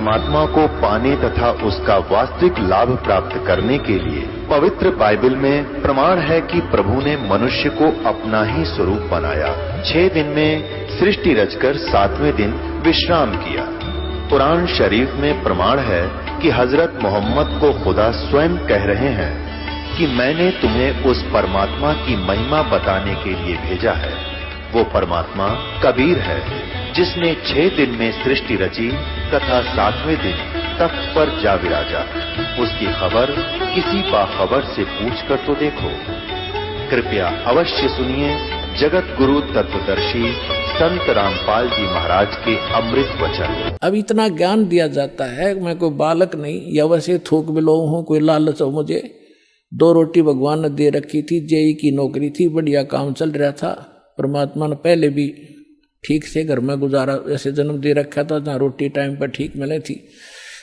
परमात्मा को पाने तथा उसका वास्तविक लाभ प्राप्त करने के लिए पवित्र बाइबल में प्रमाण है कि प्रभु ने मनुष्य को अपना ही स्वरूप बनाया। 6 दिन में सृष्टि रचकर 7वें दिन विश्राम किया। कुरान शरीफ में प्रमाण है कि हजरत मोहम्मद को खुदा स्वयं कह रहे हैं कि मैंने तुम्हें उस परमात्मा की महिमा बताने के लिए भेजा है। वो परमात्मा कबीर है जिसने 6 दिन में सृष्टि रची तथा 7वें दिन तख्त पर जा विराजा। उसकी खबर किसी बाखबर से पूछकर तो देखो। कृपया अवश्य सुनिए जगत गुरु तत्वदर्शी संत रामपाल जी महाराज के अमृत वचन। अब इतना ज्ञान दिया जाता है, मैं कोई बालक नहीं या वैसे थूक बिलो हूं, कोई लालच हो मुझे। 2 रोटी भगवान ने दे रखी थी, जेई की नौकरी थी, बढ़िया काम चल रहा था। परमात्मा ने पहले भी ठीक से घर में गुजारा ऐसे जन्म दे रखा था जहाँ रोटी टाइम पर ठीक मिले थी।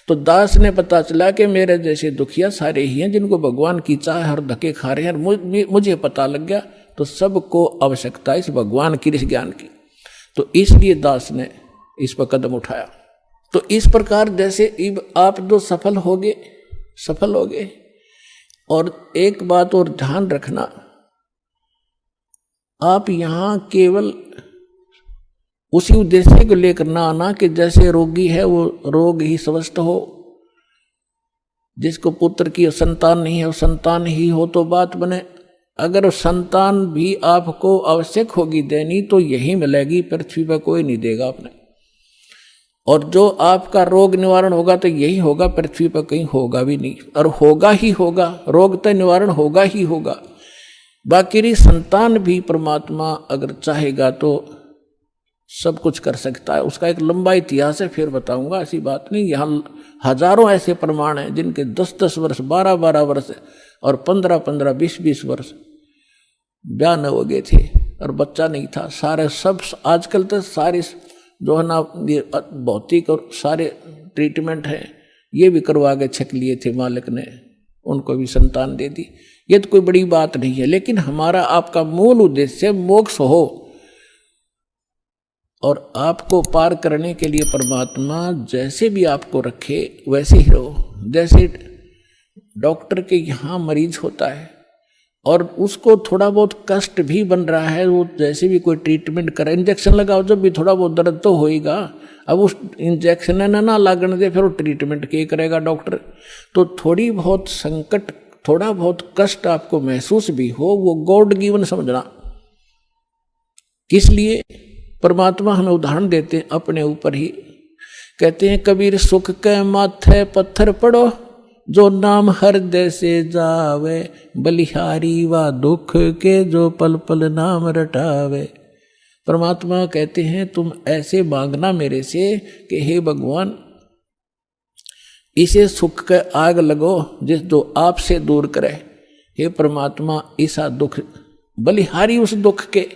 तो दास ने पता चला कि मेरे जैसे दुखिया सारे ही हैं जिनको भगवान की चाह हर धक्के खा रहे हैं। मुझे पता लग गया तो सबको आवश्यकता इस भगवान की, इस ज्ञान की। तो इसलिए दास ने इस पर कदम उठाया। तो इस प्रकार जैसे आप जो सफल होगे। और एक बात और ध्यान रखना, आप यहां केवल उसी उद्देश्य को लेकर ना आना कि जैसे रोगी है वो रोग ही स्वस्थ हो, जिसको पुत्र की संतान नहीं है वो संतान ही हो तो बात बने। अगर संतान भी आपको आवश्यक होगी देनी तो यही मिलेगी, पृथ्वी पर कोई नहीं देगा आपने। और जो आपका रोग निवारण होगा तो यही होगा, पृथ्वी पर कहीं होगा भी नहीं, और होगा ही होगा। रोग तो निवारण होगा ही होगा। बाकी संतान भी परमात्मा अगर चाहेगा तो सब कुछ कर सकता है। उसका एक लंबा इतिहास है, फिर बताऊंगा, ऐसी बात नहीं। यहाँ हजारों ऐसे प्रमाण हैं जिनके 10-10 वर्ष, 12-12 वर्ष और 15-15, 20-20 वर्ष ब्याह न हो गए थे और बच्चा नहीं था। सारे सब आजकल तो सारे जो है ना भौतिक और सारे ट्रीटमेंट हैं, ये भी करवा के छक लिए थे मालिक ने, उनको भी संतान दे दी। ये तो कोई बड़ी बात नहीं है, लेकिन हमारा आपका मूल उद्देश्य मोक्ष हो और आपको पार करने के लिए परमात्मा जैसे भी आपको रखे वैसे ही रहो। जैसे डॉक्टर के यहाँ मरीज होता है और उसको थोड़ा बहुत कष्ट भी बन रहा है, वो जैसे भी कोई ट्रीटमेंट करे, इंजेक्शन लगाओ, जब भी थोड़ा बहुत दर्द तो होएगा। अब उस इंजेक्शन ना लागने दे, फिर वो ट्रीटमेंट क्या करेगा डॉक्टर। तो थोड़ी बहुत संकट, थोड़ा बहुत कष्ट आपको महसूस भी हो, वो गॉड गिवन समझना। किस लिए? परमात्मा हमें उदाहरण देते हैं अपने ऊपर ही। कहते हैं कबीर सुख के माथे पत्थर पड़ो, जो नाम हृदय से जावे, बलिहारी व दुख के जो पल पल नाम रटावे। परमात्मा कहते हैं तुम ऐसे मांगना मेरे से कि हे भगवान, इसे सुख के आग लगो जिस जो आपसे दूर करे। हे परमात्मा, ऐसा दुख बलिहारी उस दुख के,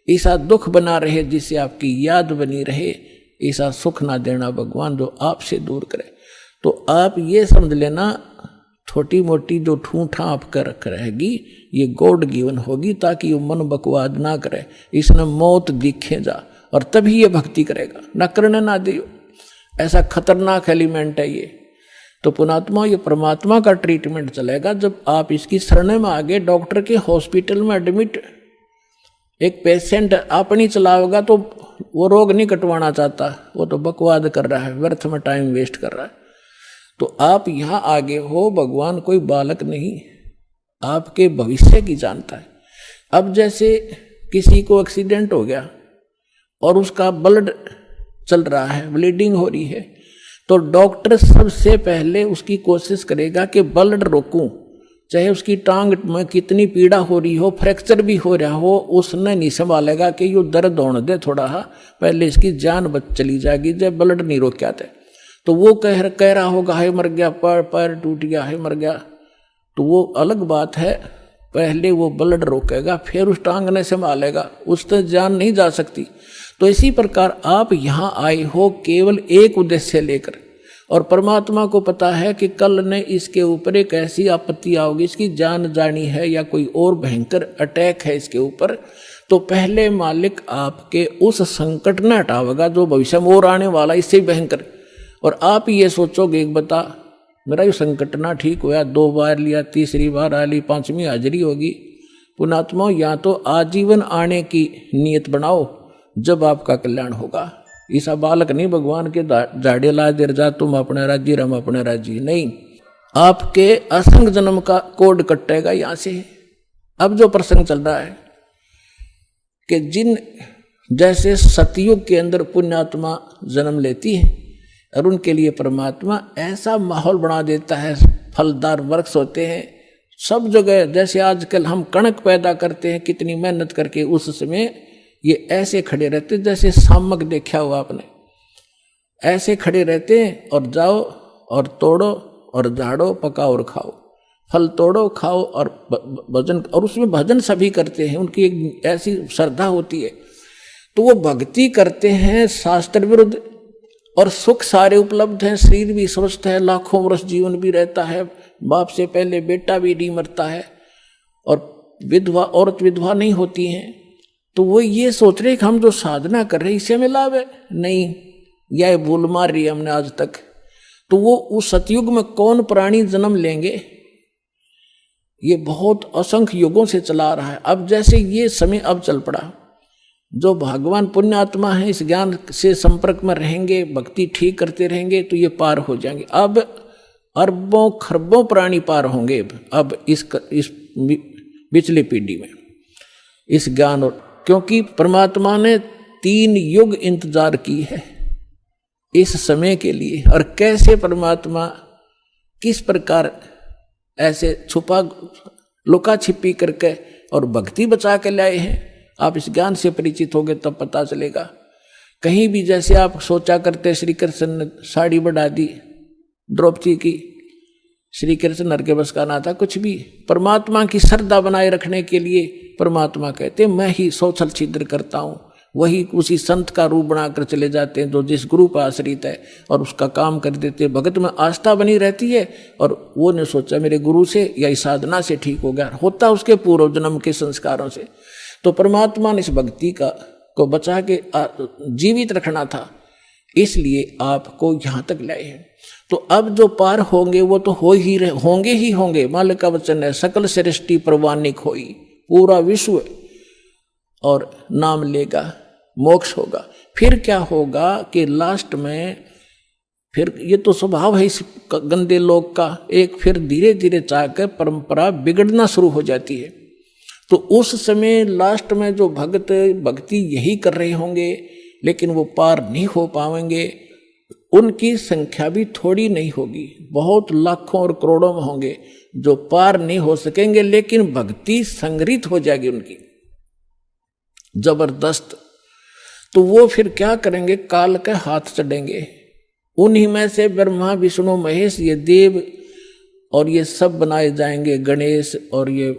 ऐसा दुख बना रहे जिससे आपकी याद बनी रहे, ऐसा सुख ना देना भगवान जो आपसे दूर करे। तो आप ये समझ लेना, छोटी मोटी जो ठूठा आपका रख रहेगी ये गॉड गिवन होगी, ताकि वो मन बकवाद ना करे, इसने मौत दिखे जा, और तभी ये भक्ति करेगा, न करने ना दियो। ऐसा खतरनाक एलिमेंट है ये। तो पुणात्मा, ये परमात्मा का ट्रीटमेंट चलेगा जब आप इसकी शरण में आगे। डॉक्टर के हॉस्पिटल में एडमिट एक पेशेंट अपनी चलाओगा तो वो रोग नहीं कटवाना चाहता, वो तो बकवाद कर रहा है, व्यर्थ में टाइम वेस्ट कर रहा है। तो आप यहाँ आगे हो, भगवान कोई बालक नहीं, आपके भविष्य की जानता है। अब जैसे किसी को एक्सीडेंट हो गया और उसका ब्लड चल रहा है, ब्लीडिंग हो रही है, तो डॉक्टर सबसे पहले उसकी कोशिश करेगा कि ब्लड रोकूं, चाहे उसकी टांग में कितनी पीड़ा हो रही हो, फ्रैक्चर भी हो रहा हो, उसने नहीं संभालेगा कि यो दर्द होने दे थोड़ा, पहले इसकी जान बच चली जाएगी जब ब्लड नहीं रोक आते। तो वो कह रहा होगा है मर गया, पैर टूट गया है मर गया, तो वो अलग बात है। पहले वो ब्लड रोकेगा, फिर उस टांग ने संभालेगा, उससे जान नहीं जा सकती। तो इसी प्रकार आप यहाँ आए हो केवल एक उद्देश्य लेकर, और परमात्मा को पता है कि कल ने इसके ऊपर एक ऐसी आपत्ति आओगी, इसकी जान जानी है या कोई और भयंकर अटैक है इसके ऊपर, तो पहले मालिक आपके उस संकट न हटावेगा जो भविष्य में और आने वाला, इससे भयंकर। और आप ये सोचोगे एक बता मेरा ये संकट ना ठीक हुआ, 2 बार लिया, तीसरी बार आ ली, 5वीं हाजिरी होगी। पुणात्मा या तो आजीवन आने की नियत बनाओ, जब आपका कल्याण होगा। ऐसा बालक नहीं भगवान के झाड़े ला दे जा तुम अपने राज्य रम अपने राज्य, नहीं, आपके असंग जन्म का कोड कटेगा यहां से। अब जो प्रसंग चल रहा है कि जिन जैसे सतयुग के अंदर पुण्यात्मा जन्म लेती है और उनके लिए परमात्मा ऐसा माहौल बना देता है, फलदार वृक्ष होते हैं सब जगह। जैसे आजकल हम कणक पैदा करते हैं कितनी मेहनत करके, उस समय ये ऐसे खड़े रहते जैसे सामक देखा हुआ आपने, ऐसे खड़े रहते हैं और जाओ और तोड़ो और झाड़ो, पकाओ और खाओ, फल तोड़ो खाओ और भजन, और उसमें भजन सभी करते हैं, उनकी एक ऐसी श्रद्धा होती है। तो वो भक्ति करते हैं शास्त्र विरुद्ध और सुख सारे उपलब्ध हैं, शरीर भी स्वस्थ है, लाखों वर्ष जीवन भी रहता है, बाप से पहले बेटा भी नहीं मरता है, और विधवा औरत विधवा नहीं होती हैं। तो वो ये सोच रहे कि हम जो साधना कर रहे हैं इससे हमें लाभ है, नहीं, यह भूल मार रही है हमने आज तक। तो वो उस सतयुग में कौन प्राणी जन्म लेंगे, ये बहुत असंख्य युगों से चला रहा है। अब जैसे ये समय अब चल पड़ा, जो भगवान पुण्यात्मा है इस ज्ञान से संपर्क में रहेंगे, भक्ति ठीक करते रहेंगे तो ये पार हो जाएंगे। अब अरबों खरबों प्राणी पार होंगे अब इस पिछली पीढ़ी में इस ज्ञान, और क्योंकि परमात्मा ने 3 युग इंतजार की है इस समय के लिए। और कैसे परमात्मा किस प्रकार ऐसे छुपा लुका छिपी करके और भक्ति बचा के लाए हैं, आप इस ज्ञान से परिचित होगे तब पता चलेगा। कहीं भी जैसे आप सोचा करते श्री कृष्ण ने साड़ी बढ़ा दी द्रौपदी की, श्री कृष्ण नर के बस का ना था कुछ भी। परमात्मा की श्रद्धा बनाए रखने के लिए परमात्मा कहते मैं ही 100 छल छिद्र करता हूँ, वही उसी संत का रूप बनाकर चले जाते हैं जो जिस गुरु पर आश्रित है और उसका काम कर देते। भगत में आस्था बनी रहती है और वो ने सोचा मेरे गुरु से या इस साधना से ठीक हो गया, होता उसके पूर्व जन्म के संस्कारों से। तो परमात्मा ने इस भक्ति को बचा के जीवित रखना था, इसलिए आपको यहाँ तक लाए हैं। तो अब जो पार होंगे वो तो होंगे ही होंगे। मालिक का वचन है सकल सृष्टि प्रवानिक होई, पूरा विश्व और नाम लेगा, मोक्ष होगा। फिर क्या होगा कि लास्ट में फिर ये तो स्वभाव है इस गंदे लोक का, एक फिर धीरे धीरे चाहकर परंपरा बिगड़ना शुरू हो जाती है। तो उस समय लास्ट में जो भक्त भक्ति यही कर रहे होंगे लेकिन वो पार नहीं हो पाएंगे, उनकी संख्या भी थोड़ी नहीं होगी, बहुत लाखों और करोड़ों में होंगे जो पार नहीं हो सकेंगे, लेकिन भक्ति संग्रहित हो जाएगी उनकी जबरदस्त। तो वो फिर क्या करेंगे, काल के हाथ चढ़ेंगे। उन्हीं में से ब्रह्मा विष्णु महेश ये देव और ये सब बनाए जाएंगे, गणेश और ये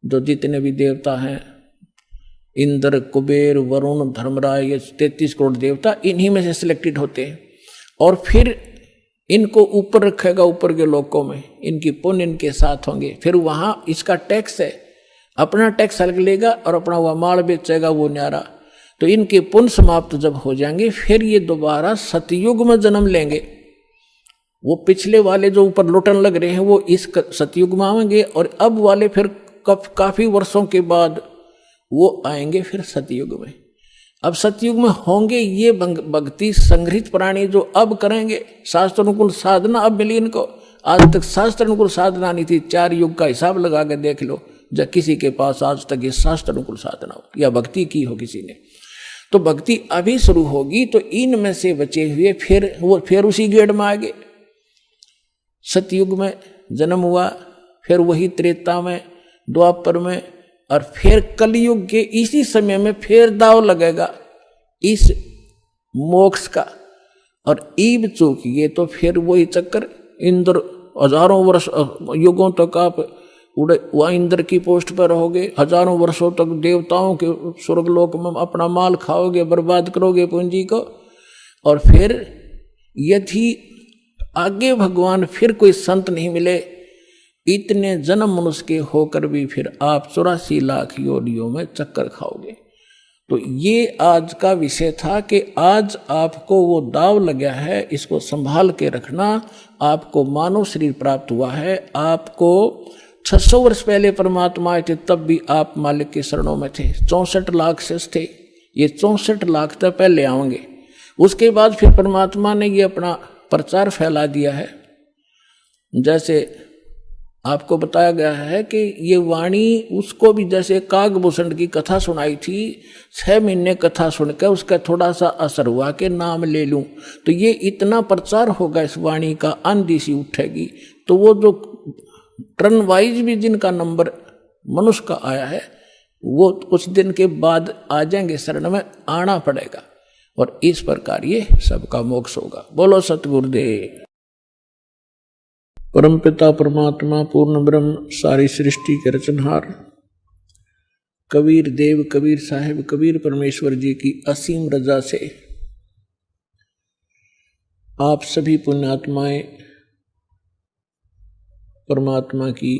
जो जितने भी देवता हैं, इंद्र कुबेर वरुण धर्मराज, ये 33 करोड़ देवता इन्हीं में से सिलेक्टेड होते हैं। और फिर इनको ऊपर रखेगा, ऊपर के लोकों में इनकी पुण्य इनके साथ होंगे। फिर वहां इसका टैक्स है, अपना टैक्स अलग लेगा और अपना वह माल बेचेगा वो न्यारा। तो इनके पुण्य समाप्त जब हो जाएंगे फिर ये दोबारा सतयुग में जन्म लेंगे। वो पिछले वाले जो ऊपर लुटन लग रहे हैं वो इस सतयुग में आएंगे, और अब वाले फिर काफी वर्षों के बाद वो आएंगे फिर सतयुग में। अब सतयुग में होंगे ये भक्ति संग्रहित प्राणी जो अब करेंगे शास्त्र अनुकूल साधना। अब मिली इनको, आज तक शास्त्र अनुकूल साधना नहीं थी। 4 युग का हिसाब लगा के देख लो जब किसी के पास आज तक ये शास्त्र अनुकूल साधना हो या भक्ति की हो किसी ने। तो भक्ति अभी शुरू होगी तो इनमें से बचे हुए फिर उसी गेड़ में आगे। सतयुग में जन्म हुआ, फिर वही त्रेता में, द्वापर में, और फिर कलयुग के इसी समय में फिर दाव लगेगा इस मोक्ष का। और ईब चूकिए तो फिर वही चक्कर, इंद्र हजारों वर्ष युगों तक आप वह इंद्र की पोस्ट पर रहोगे, हजारों वर्षों तक देवताओं के स्वर्गलोक में अपना माल खाओगे, बर्बाद करोगे पूंजी को। और फिर यदि आगे भगवान फिर कोई संत नहीं मिले, इतने जन्म मनुष्य के होकर भी फिर आप 84 लाख योनियों में चक्कर खाओगे। तो ये आज का विषय था कि आज आपको वो दाव लगा है, इसको संभाल के रखना। आपको मानव शरीर प्राप्त हुआ है, आपको 600 वर्ष पहले परमात्मा आए थे, तब भी आप मालिक के शरणों में थे। 64 लाख शेष थे, ये 64 लाख तक पहले आएंगे। उसके बाद फिर परमात्मा ने ये अपना प्रचार फैला दिया है। जैसे आपको बताया गया है कि ये वाणी उसको भी, जैसे कागभूषण की कथा सुनाई थी, 6 महीने कथा सुनकर उसका थोड़ा सा असर हुआ कि नाम ले लूं, तो ये इतना प्रचार होगा इस वाणी का, आंधी सी उठेगी। तो वो जो टर्न वाइज भी जिनका नंबर मनुष्य का आया है, वो कुछ दिन के बाद आ जाएंगे, शरण में आना पड़ेगा, और इस प्रकार ये सबका मोक्ष होगा। बोलो सतगुरुदेव। परमपिता परमात्मा पूर्ण ब्रह्म सारी सृष्टि के रचनहार कबीर देव कबीर साहिब कबीर परमेश्वर जी की असीम रजा से आप सभी पुण्यात्माएं परमात्मा की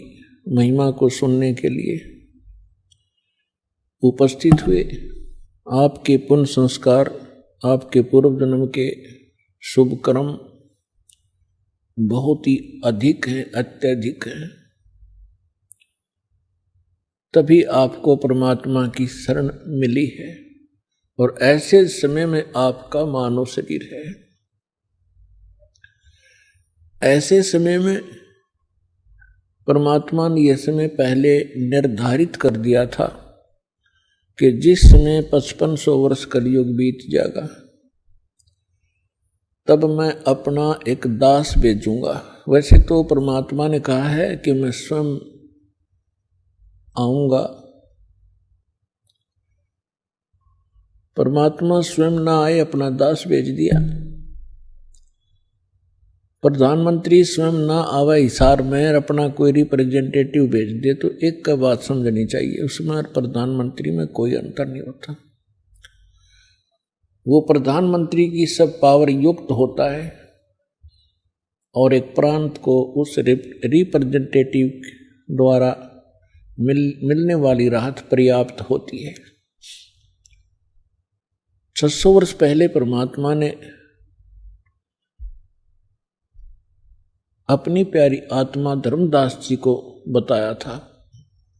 महिमा को सुनने के लिए उपस्थित हुए। आपके पुण्य संस्कार, आपके पूर्व जन्म के शुभ कर्म बहुत ही अधिक है, अत्यधिक है, तभी आपको परमात्मा की शरण मिली है। और ऐसे समय में आपका मानव शरीर है। ऐसे समय में परमात्मा ने यह समय पहले निर्धारित कर दिया था कि जिस समय 5500 वर्ष कलयुग बीत जाएगा, तब मैं अपना एक दास भेजूंगा। वैसे तो परमात्मा ने कहा है कि मैं स्वयं आऊंगा। परमात्मा स्वयं ना आए, अपना दास भेज दिया। प्रधानमंत्री स्वयं ना आवे हिसार में, अपना कोई रिप्रेजेंटेटिव भेज दे, तो एक का बात समझनी चाहिए, उसमें और प्रधानमंत्री में कोई अंतर नहीं होता। वो प्रधानमंत्री की सब पावर युक्त होता है और एक प्रांत को उस रिप्रेजेंटेटिव द्वारा मिलने वाली राहत पर्याप्त होती है। 600 वर्ष पहले परमात्मा ने अपनी प्यारी आत्मा धर्मदास जी को बताया था।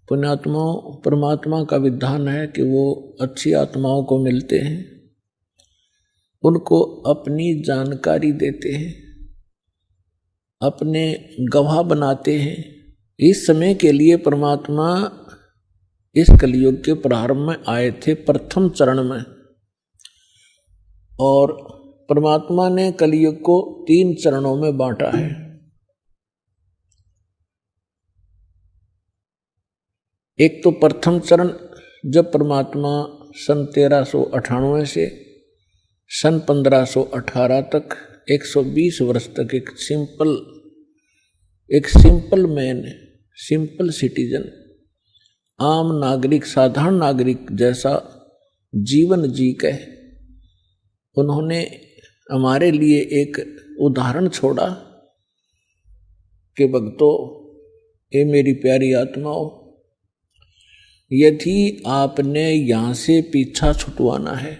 पुण्यात्माओं, परमात्मा का विधान है कि वो अच्छी आत्माओं को मिलते हैं, उनको अपनी जानकारी देते हैं, अपने गवाह बनाते हैं। इस समय के लिए परमात्मा इस कलयुग के प्रारंभ में आए थे, प्रथम चरण में, और परमात्मा ने कलयुग को 3 चरणों में बांटा है। एक तो प्रथम चरण, जब परमात्मा सन 1398 से सन 1518 तक 120 वर्ष तक एक सिंपल मैन, सिंपल सिटीजन, आम नागरिक, साधारण नागरिक जैसा जीवन जी के उन्होंने हमारे लिए एक उदाहरण छोड़ा कि भक्तों, ये मेरी प्यारी आत्माओं, यदि आपने यहाँ से पीछा छुटवाना है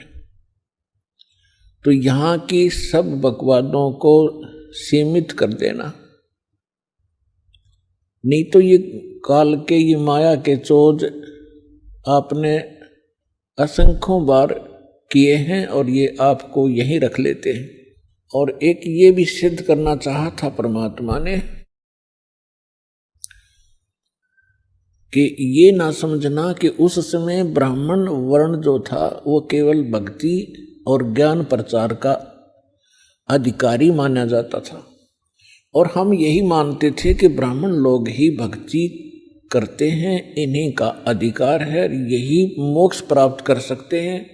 तो यहाँ की सब बकवादों को सीमित कर देना, नहीं तो ये काल के, ये माया के चोज आपने असंख्यों बार किए हैं और ये आपको यहीं रख लेते हैं। और एक ये भी सिद्ध करना चाहा था परमात्मा ने कि ये ना समझना कि उस समय ब्राह्मण वर्ण जो था वो केवल भक्ति और ज्ञान प्रचार का अधिकारी माना जाता था, और हम यही मानते थे कि ब्राह्मण लोग ही भक्ति करते हैं, इन्हीं का अधिकार है, यही मोक्ष प्राप्त कर सकते हैं।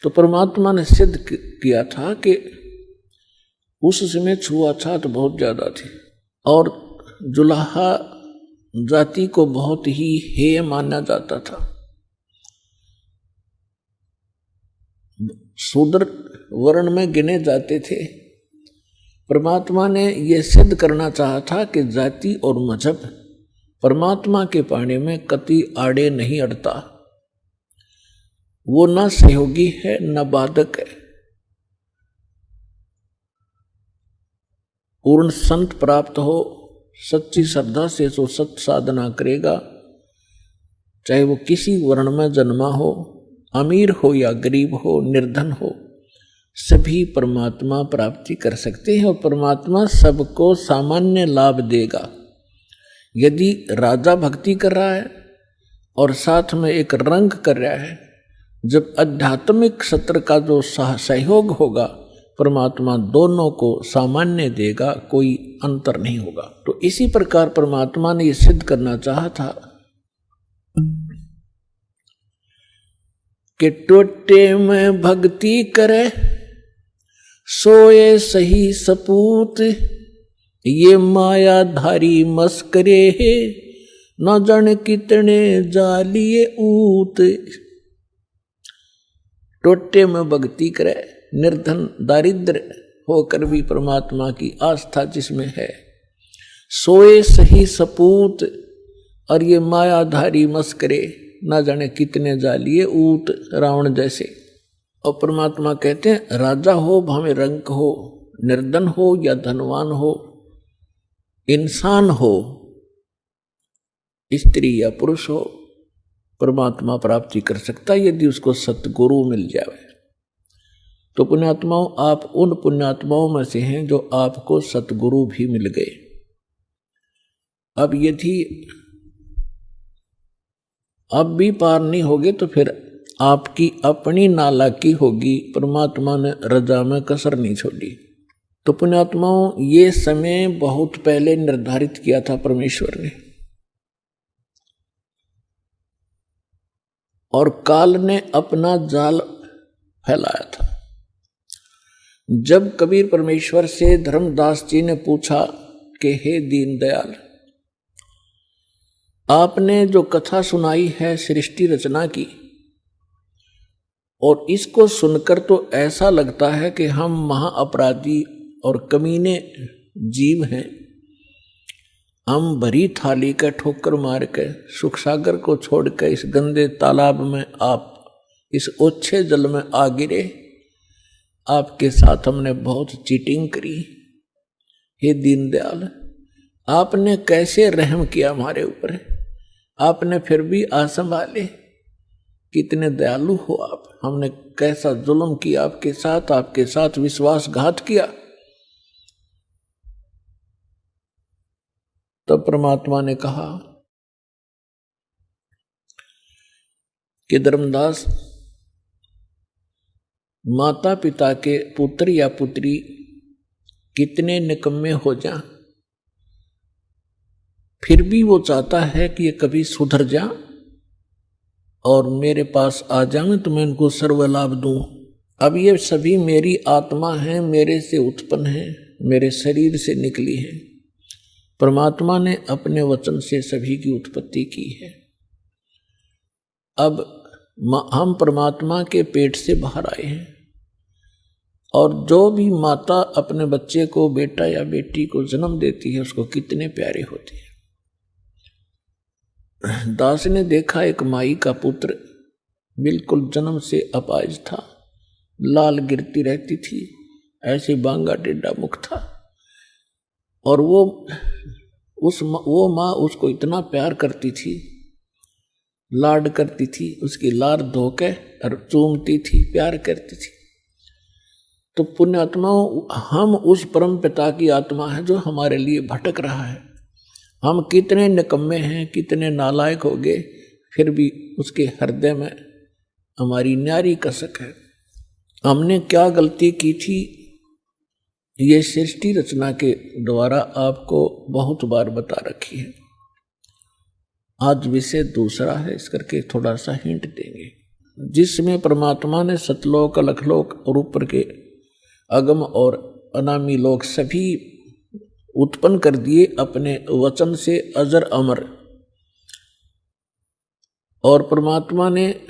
तो परमात्मा ने सिद्ध किया था कि उस समय छुआछूत बहुत ज्यादा थी और जुलाहा जाति को बहुत ही हेय माना जाता था। शूद्र वर्ण में गिने जाते थे। परमात्मा ने यह सिद्ध करना चाहा था कि जाति और मजहब परमात्मा के पाने में कति आड़े नहीं अड़ता। वो ना सहयोगी है न बाधक है। पूर्ण संत प्राप्त हो, सच्ची श्रद्धा से जो सत साधना करेगा, चाहे वो किसी वर्ण में जन्मा हो, अमीर हो या गरीब हो, निर्धन हो, सभी परमात्मा प्राप्ति कर सकते हैं और परमात्मा सबको सामान्य लाभ देगा। यदि राजा भक्ति कर रहा है और साथ में एक रंग कर रहा है, जब आध्यात्मिक सत्र का जो सहयोग होगा, परमात्मा दोनों को सामान्य देगा, कोई अंतर नहीं होगा। तो इसी प्रकार परमात्मा ने ये सिद्ध करना चाहा था कि टोटे में भक्ति करे सोए सही सपूत, ये मायाधारी मस्करे है न जाने कितने जालिए ऊत। टोटे में भक्ति करे, निर्धन दारिद्र होकर भी परमात्मा की आस्था जिसमें है, सोए सही सपूत, और ये मायाधारी मस्करे ना जाने कितने जालिए ऊत, रावण जैसे। और परमात्मा कहते हैं राजा हो भाਵੇਂ रंक हो, निर्धन हो या धनवान हो, इंसान हो, स्त्री या पुरुष हो, परमात्मा प्राप्ति कर सकता है यदि उसको सतगुरु मिल जाए। तो पुण्यात्माओं, आप उन पुण्यात्माओं में से हैं जो आपको सतगुरु भी मिल गए। अब यदि अब भी पार नहीं होगे तो फिर आपकी अपनी नालायकी होगी, परमात्मा ने रजा में कसर नहीं छोड़ी। तो पुण्यात्माओं, ये समय बहुत पहले निर्धारित किया था परमेश्वर ने, और काल ने अपना जाल फैलाया था। जब कबीर परमेश्वर से धर्मदास जी ने पूछा कि हे दीनदयाल, आपने जो कथा सुनाई है सृष्टि रचना की, और इसको सुनकर तो ऐसा लगता है कि हम महाअपराधी और कमीने जीव हैं। हम भरी थाली का ठोकर मार के सुख सागर को छोड़कर इस गंदे तालाब में, आप इस ओछे जल में आ गिरे। आपके साथ हमने बहुत चीटिंग करी। हे दीनदयाल, आपने कैसे रहम किया हमारे ऊपर, आपने फिर भी आ संभाले। कितने दयालु हो आप, हमने कैसा जुल्म किया आपके साथ विश्वासघात किया। तब परमात्मा ने कहा कि धर्मदास, माता पिता के पुत्र या पुत्री कितने निकम्मे हो जा, फिर भी वो चाहता है कि ये कभी सुधर जा और मेरे पास आ जाए तो मैं उनको सर्वलाभ दूं। अब ये सभी मेरी आत्मा है, मेरे से उत्पन्न है, मेरे शरीर से निकली है। परमात्मा ने अपने वचन से सभी की उत्पत्ति की है। अब हम परमात्मा के पेट से बाहर आए हैं, और जो भी माता अपने बच्चे को, बेटा या बेटी को जन्म देती है, उसको कितने प्यारे होते हैं। दास ने देखा एक माई का पुत्र बिल्कुल जन्म से अपाहिज था, लाल गिरती रहती थी, ऐसे बांगा टेढ़ा मुख था, और वो माँ उसको इतना प्यार करती थी, लाड करती थी, उसकी लार धोके और चूमती थी, प्यार करती थी। तो पुण्यात्माओं, हम उस परम पिता की आत्मा है जो हमारे लिए भटक रहा है। हम कितने निकम्मे हैं, कितने नालायक हो गए, फिर भी उसके हृदय में हमारी न्यारी कसक है। हमने क्या गलती की थी, ये सृष्टि रचना के द्वारा आपको बहुत बार बता रखी है। आज विषय दूसरा है, इस करके थोड़ा सा हिंट देंगे, जिसमें परमात्मा ने सतलोक, अलखलोक और ऊपर के अगम और अनामी लोक सभी उत्पन्न कर दिए अपने वचन से, अजर अमर। और परमात्मा ने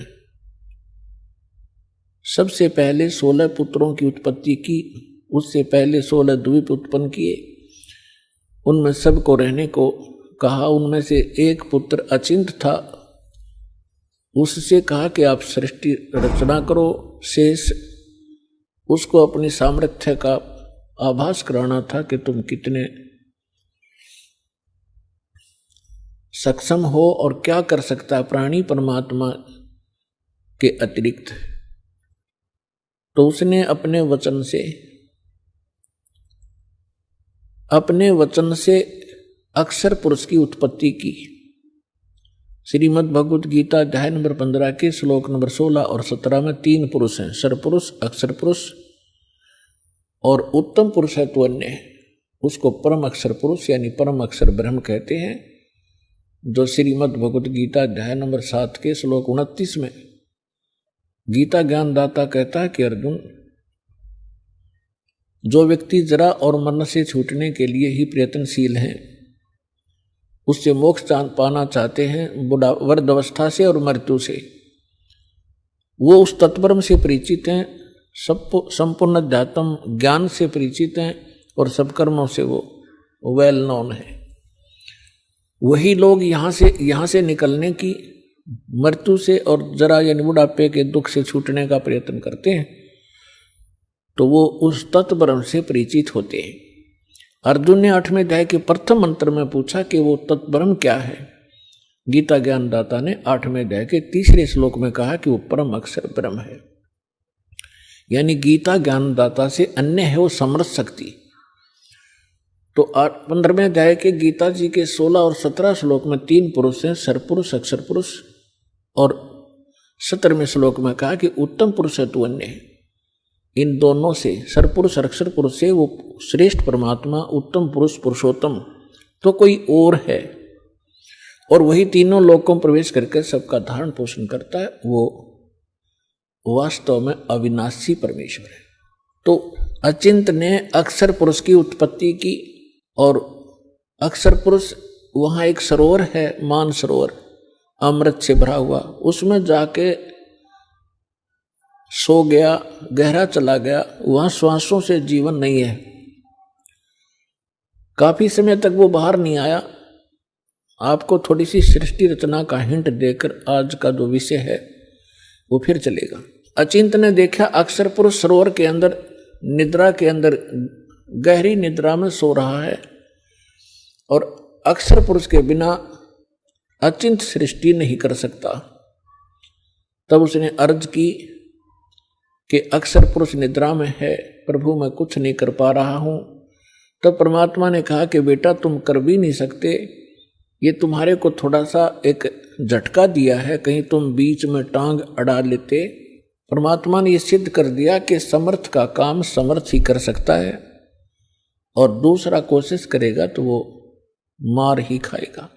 सबसे पहले 16 पुत्रों की उत्पत्ति की, उससे पहले 16 द्वीप उत्पन्न किए, उनमें सबको रहने को कहा। उनमें से एक पुत्र अचिंत था, उससे कहा कि आप सृष्टि रचना करो, शेष उसको अपनी सामर्थ्य का आभास कराना था कि तुम कितने सक्षम हो और क्या कर सकता है प्राणी परमात्मा के अतिरिक्त। तो उसने अपने वचन से अक्षर पुरुष की उत्पत्ति की। श्रीमद् भगवत गीता अध्याय नंबर 15 के श्लोक नंबर 16 और 17 में 3 पुरुष हैं, सरपुरुष, अक्षर पुरुष और उत्तम पुरुष है तो अन्य, उसको परम अक्षर पुरुष यानी परम अक्षर ब्रह्म कहते हैं, जो श्रीमद् भगवत गीता अध्याय नंबर 7 के श्लोक 29 में गीता ज्ञानदाता कहता है कि अर्जुन, जो व्यक्ति जरा और मरण से छूटने के लिए ही प्रयत्नशील हैं, उससे मोक्ष पाना चाहते हैं वृद्धावस्था से और मृत्यु से, वो उस तत्परम से परिचित हैं, संपूर्ण अध्यात्म ज्ञान से परिचित हैं और सब कर्मों से वो वेल नोन है। वही लोग यहाँ से निकलने की, मृत्यु से और जरा यानी बुढ़ापे के दुख से छूटने का प्रयत्न करते हैं, तो वो उस तत्परम से परिचित होते हैं। अर्जुन ने 8वें अध्याय के प्रथम मंत्र में पूछा कि वो तत्ब्रह्म क्या है। गीता ज्ञानदाता ने 8वें अध्याय के 3रे श्लोक में कहा कि वो परम अक्षर ब्रह्म है, यानी गीता ज्ञानदाता से अन्य है वो समर्थ शक्ति। तो 15वें अध्याय के गीता जी के 16 और 17 श्लोक में 3 पुरुष हैं, सरपुरुष, अक्षर पुरुष, और 17वें श्लोक में कहा कि उत्तम पुरुष है तो अन्य है। इन दोनों से, सरपुरुष और अक्षर पुरुष से वो श्रेष्ठ परमात्मा, उत्तम पुरुष, पुरुषोत्तम तो कोई और है, और वही तीनों लोकों में प्रवेश करके सबका धारण पोषण करता है। वो वास्तव में अविनाशी परमेश्वर है। तो अचिंत ने अक्षर पुरुष की उत्पत्ति की, और अक्षर पुरुष वहाँ एक सरोवर है, मान सरोवर, अमृत से भरा हुआ, उसमें जाके सो गया, गहरा चला गया। वहां श्वासों से जीवन नहीं है। काफी समय तक वो बाहर नहीं आया। आपको थोड़ी सी सृष्टि रचना का हिंट देकर आज का जो विषय है वो फिर चलेगा। अचिंत ने देखा अक्षर पुरुष सरोवर के अंदर, निद्रा के अंदर, गहरी निद्रा में सो रहा है, और अक्षर पुरुष के बिना अचिंत सृष्टि नहीं कर सकता। तब उसने अर्ज की कि अक्षर पुरुष निद्रा में है, प्रभु मैं कुछ नहीं कर पा रहा हूं। तब परमात्मा ने कहा कि बेटा तुम कर भी नहीं सकते, ये तुम्हारे को थोड़ा सा एक झटका दिया है, कहीं तुम बीच में टांग अड़ा लेते। परमात्मा ने ये सिद्ध कर दिया कि समर्थ का काम समर्थ ही कर सकता है, और दूसरा कोशिश करेगा तो वो मार ही खाएगा।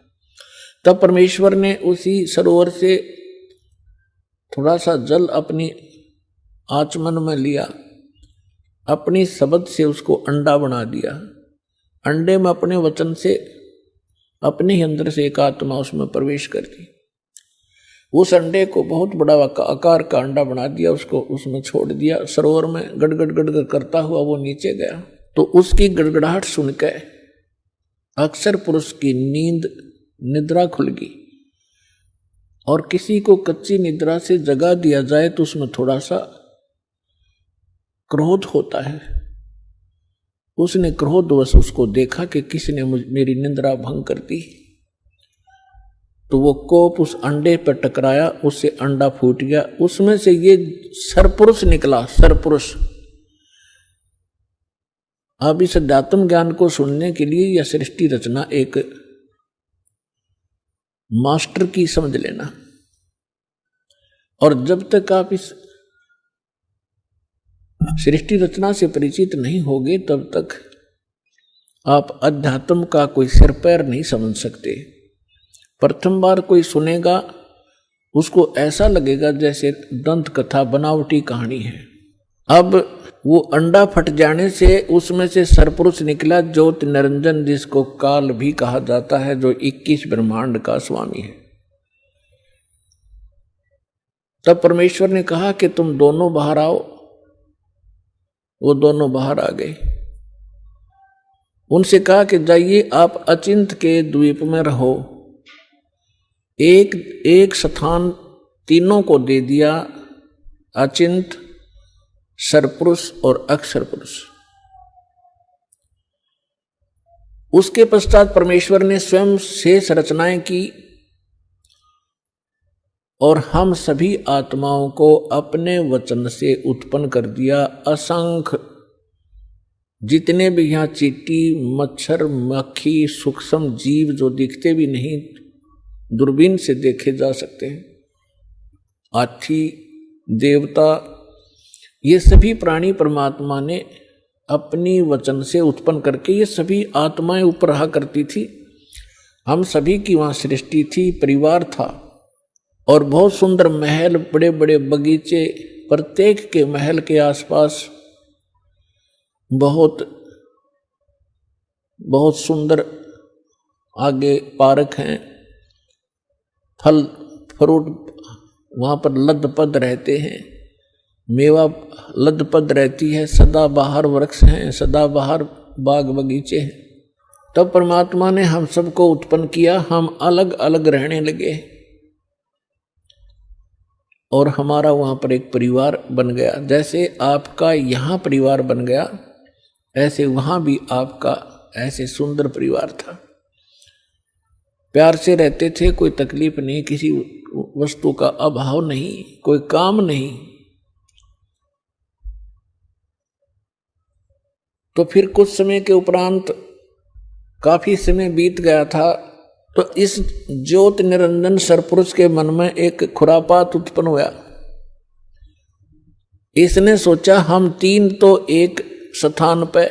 तब परमेश्वर ने उसी सरोवर से थोड़ा सा जल अपनी आचमन में लिया, अपनी शब्द से उसको अंडा बना दिया। अंडे में अपने वचन से, अपने ही अंदर से एक आत्मा उसमें प्रवेश कर दी। उस अंडे को बहुत बड़ा आकार का अंडा बना दिया, उसको उसमें छोड़ दिया। सरोवर में गड़गड़ गड़गड़ करता हुआ वो नीचे गया। तो उसकी गड़गड़ाहट सुनकर अक्षर पुरुष की निद्रा खुल गई। और किसी को कच्ची निद्रा से जगा दिया जाए तो उसमें थोड़ा सा क्रोध होता है। उसने क्रोधवश उसको देखा कि किसी ने मेरी निद्रा भंग कर दी, तो वो कोप उस अंडे पर टकराया, उससे अंडा फूट गया। उसमें से ये सरपुरुष निकला, सरपुरुष। अब इस अध्यात्म ज्ञान को सुनने के लिए यह सृष्टि रचना एक मास्टर की समझ लेना। और जब तक आप इस सृष्टि रचना से परिचित नहीं होगे तब तक आप अध्यात्म का कोई सिर पैर नहीं समझ सकते। प्रथम बार कोई सुनेगा उसको ऐसा लगेगा जैसे दंत कथा बनावटी कहानी है। अब वो अंडा फट जाने से उसमें से सरपुरुष निकला, ज्योति निरंजन, जिसको काल भी कहा जाता है, जो 21 ब्रह्मांड का स्वामी है। तब परमेश्वर ने कहा कि तुम दोनों बाहर आओ। वो दोनों बाहर आ गए। उनसे कहा कि जाइए आप अचिंत के द्वीप में रहो। एक स्थान तीनों को दे दिया, अचिंत, सरपुरुष और अक्षर पुरुष। उसके पश्चात परमेश्वर ने स्वयं शेष रचनाएं की और हम सभी आत्माओं को अपने वचन से उत्पन्न कर दिया। असंख्य जितने भी यहाँ चींटी, मच्छर, मक्खी, सूक्ष्म जीव जो दिखते भी नहीं, दूरबीन से देखे जा सकते हैं, हाथी, देवता, ये सभी प्राणी परमात्मा ने अपनी वचन से उत्पन्न करके, ये सभी आत्माएं ऊपर रहा करती थी। हम सभी की वहाँ सृष्टि थी, परिवार था और बहुत सुंदर महल, बड़े बड़े बगीचे, प्रत्येक के महल के आसपास बहुत बहुत सुंदर आगे पार्क हैं, फल फ्रूट वहाँ पर लदपद रहते हैं, मेवा लदपद रहती है, सदाबहार वृक्ष हैं, सदाबहार बाग बगीचे हैं। तब परमात्मा ने हम सबको उत्पन्न किया, हम अलग अलग रहने लगे और हमारा वहाँ पर एक परिवार बन गया। जैसे आपका यहाँ परिवार बन गया, ऐसे वहाँ भी आपका ऐसे सुंदर परिवार था। प्यार से रहते थे, कोई तकलीफ नहीं, किसी वस्तु का अभाव नहीं, कोई काम नहीं। तो फिर कुछ समय के उपरांत काफी समय बीत गया था, तो इस ज्योत निरंजन सरपुरुष के मन में एक खुरापात उत्पन्न हुआ। इसने सोचा हम तीन तो एक स्थान पे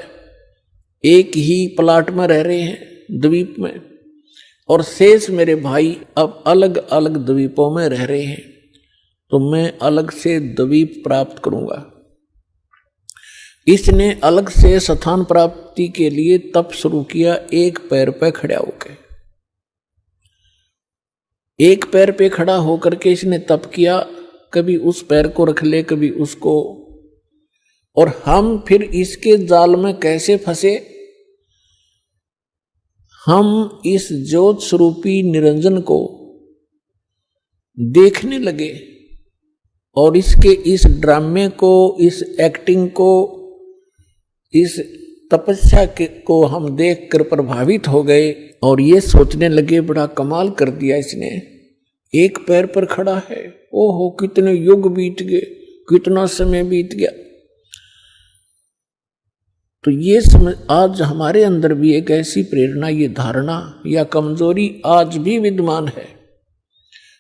एक ही प्लाट में रह रहे हैं, द्वीप में, और शेष मेरे भाई अब अलग अलग द्वीपों में रह रहे हैं, तो मैं अलग से द्वीप प्राप्त करूंगा। इसने अलग से स्थान प्राप्ति के लिए तप शुरू किया, एक पैर पे खड़ा होकर। एक पैर पे खड़ा होकर के इसने तप किया, कभी उस पैर को रख ले, कभी उसको, और हम फिर इसके जाल में कैसे फंसे। हम इस ज्योत स्वरूपी निरंजन को देखने लगे और इसके इस ड्रामे को, इस एक्टिंग को, इस तपस्या को हम देखकर प्रभावित हो गए और ये सोचने लगे बड़ा कमाल कर दिया इसने, एक पैर पर खड़ा है, ओहो कितने युग बीत गए, कितना समय बीत गया। तो ये समझ, आज हमारे अंदर भी एक ऐसी प्रेरणा, ये धारणा या कमजोरी आज भी विद्यमान है।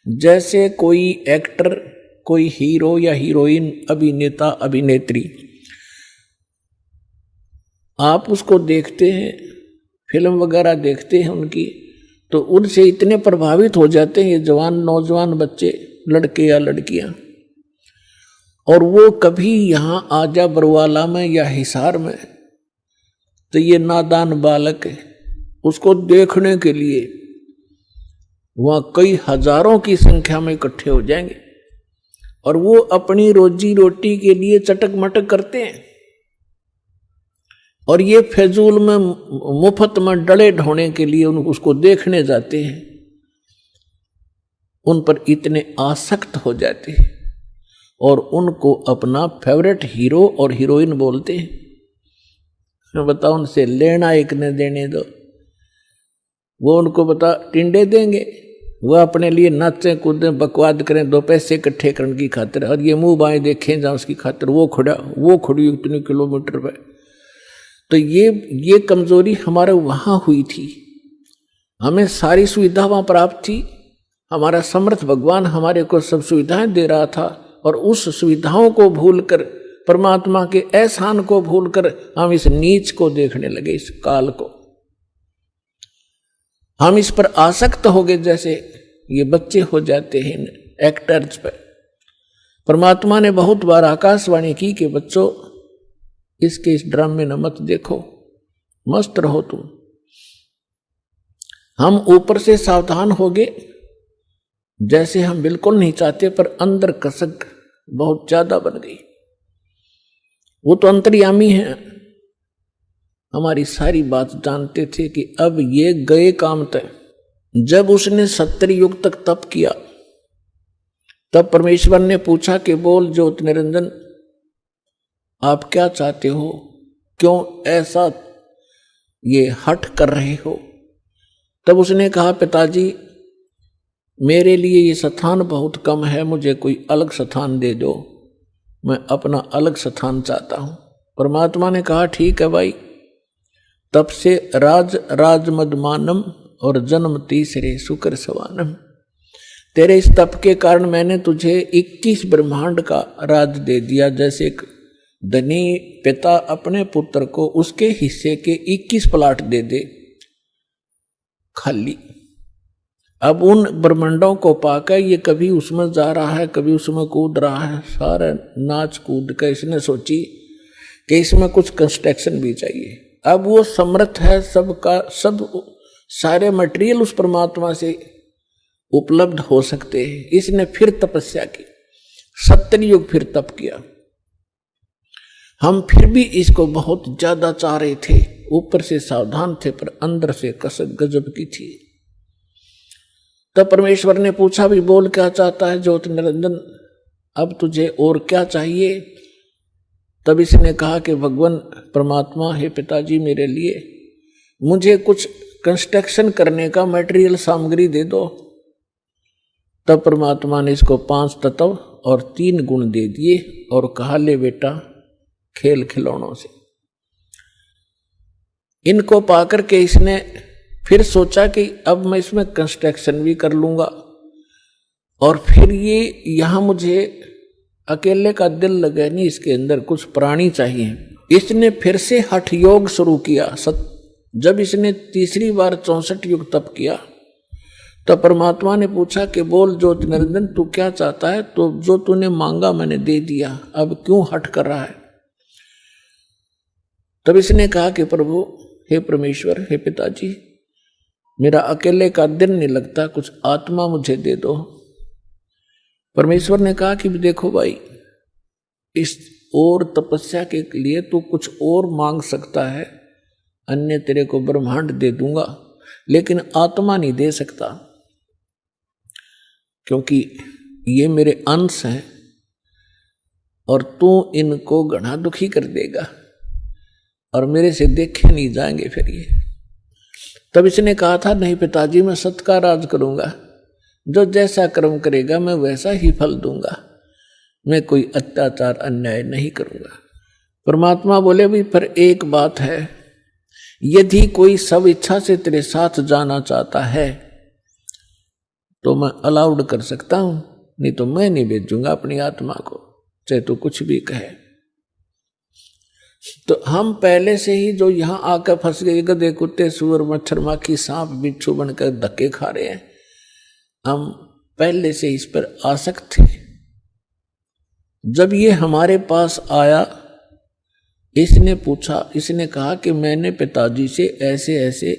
जैसे कोई एक्टर, कोई हीरो या हीरोइन, अभिनेता, अभिनेत्री, आप उसको देखते हैं, फिल्म वगैरह देखते हैं उनकी, तो उनसे इतने प्रभावित हो जाते हैं ये जवान नौजवान बच्चे, लड़के या लड़कियां, और वो कभी यहाँ आजा बरवाला में या हिसार में, तो ये नादान बालक है, उसको देखने के लिए वहां कई हजारों की संख्या में इकट्ठे हो जाएंगे और वो अपनी रोजी रोटी के लिए चटक मटक करते हैं और ये फजूल में मुफ्त में डले ढोने के लिए उसको देखने जाते हैं, उन पर इतने आसक्त हो जाते हैं और उनको अपना फेवरेट हीरो और हीरोइन बोलते हैं। मैं बताऊं, उनसे लेना एक ने देने दो, वो उनको बता टिंडे देंगे, वो अपने लिए नाचें कूदें बकवाद करें, दो पैसे इकट्ठे करने की खातिर, और ये मुंह बाएं देखें जहाँ उसकी खातिर वो खड़ी इतने किलोमीटर पे। तो ये कमजोरी हमारे वहाँ हुई थी। हमें सारी सुविधा वहाँ प्राप्त थी, हमारा समर्थ भगवान हमारे को सब सुविधाएं दे रहा था और उस सुविधाओं को भूलकर, परमात्मा के एहसान को भूलकर हम इस नीच को देखने लगे, इस काल को। हम इस पर आसक्त हो गए जैसे ये बच्चे हो जाते हैं एक्टर्स पर। परमात्मा ने बहुत बार आकाशवाणी की कि बच्चों इसके इस ड्रामे न मत देखो, मस्त रहो तुम। हम ऊपर से सावधान हो गए जैसे हम बिल्कुल नहीं चाहते, पर अंदर कसक बहुत ज्यादा बन गई। वो तो अंतर्यामी है, हमारी सारी बात जानते थे कि अब ये गए काम तय। जब उसने 70 युग तक तप किया, तब परमेश्वर ने पूछा कि बोल ज्योत निरंजन, आप क्या चाहते हो, क्यों ऐसा ये हठ कर रहे हो। तब उसने कहा, पिताजी मेरे लिए ये स्थान बहुत कम है, मुझे कोई अलग स्थान दे दो, मैं अपना अलग स्थान चाहता हूं। परमात्मा ने कहा, ठीक है भाई। तब से राज मदमानम और जन्म तीसरे शुक्र सवानम, तेरे इस तप के कारण मैंने तुझे 21 ब्रह्मांड का राज दे दिया। जैसे एक धनी पिता अपने पुत्र को उसके हिस्से के 21 प्लाट दे दे खाली। अब उन ब्रह्मांडों को पाकर ये कभी उसमें जा रहा है, कभी उसमें कूद रहा है, सारे नाच कूद कर इसने सोची कि इसमें कुछ कंस्ट्रक्शन भी चाहिए। अब वो समर्थ है, सबका सब सारे मटेरियल उस परमात्मा से उपलब्ध हो सकते हैं। इसने फिर तपस्या की, 70 युग फिर तप किया। हम फिर भी इसको बहुत ज्यादा चाह रहे थे, ऊपर से सावधान थे पर अंदर से कसक गजब की थी। तब परमेश्वर ने पूछा, भी बोल क्या चाहता है ज्योत निरंजन, अब तुझे और क्या चाहिए। तब इसने कहा कि भगवान परमात्मा, हे पिताजी मेरे लिए मुझे कुछ कंस्ट्रक्शन करने का मटेरियल सामग्री दे दो। तब परमात्मा ने इसको 5 तत्व और 3 गुण दे दिए और कहा, ले बेटा खेल खिलौनों से। इनको पाकर के इसने फिर सोचा कि अब मैं इसमें कंस्ट्रक्शन भी कर लूंगा और फिर ये यहां मुझे अकेले का दिल लगे नहीं, इसके अंदर कुछ प्राणी चाहिए। इसने फिर से हठ योग शुरू किया। जब इसने तीसरी बार 64 युग तप किया तब परमात्मा ने पूछा कि बोल ज्योत निरंजन, तू क्या चाहता है। तो जो तूने मांगा मैंने दे दिया, अब क्यों हठ कर रहा है। तब इसने कहा कि प्रभु, हे परमेश्वर, हे पिताजी, मेरा अकेले का दिन नहीं लगता, कुछ आत्मा मुझे दे दो। परमेश्वर ने कहा कि देखो भाई, इस और तपस्या के लिए तू कुछ और मांग सकता है, अन्य तेरे को ब्रह्मांड दे दूंगा, लेकिन आत्मा नहीं दे सकता, क्योंकि ये मेरे अंश हैं और तू इनको घना दुखी कर देगा और मेरे से देखे नहीं जाएंगे फिर ये। तब इसने कहा था, नहीं पिताजी, मैं सत्य का राज करूंगा, जो जैसा कर्म करेगा मैं वैसा ही फल दूंगा, मैं कोई अत्याचार अन्याय नहीं करूंगा। परमात्मा बोले, भी पर एक बात है, यदि कोई सब इच्छा से तेरे साथ जाना चाहता है तो मैं अलाउड कर सकता हूं, नहीं तो मैं नहीं भेजूंगा अपनी आत्मा को, चाहे तो कुछ भी कहे। तो हम पहले से ही जो यहां आकर फंस गए, गधे कुत्ते सुअर मच्छर माखी सांप बिच्छू बनकर धक्के खा रहे हैं, हम पहले से इस पर आसक्त थे। जब ये हमारे पास आया, इसने पूछा, इसने कहा कि मैंने पिताजी से ऐसे ऐसे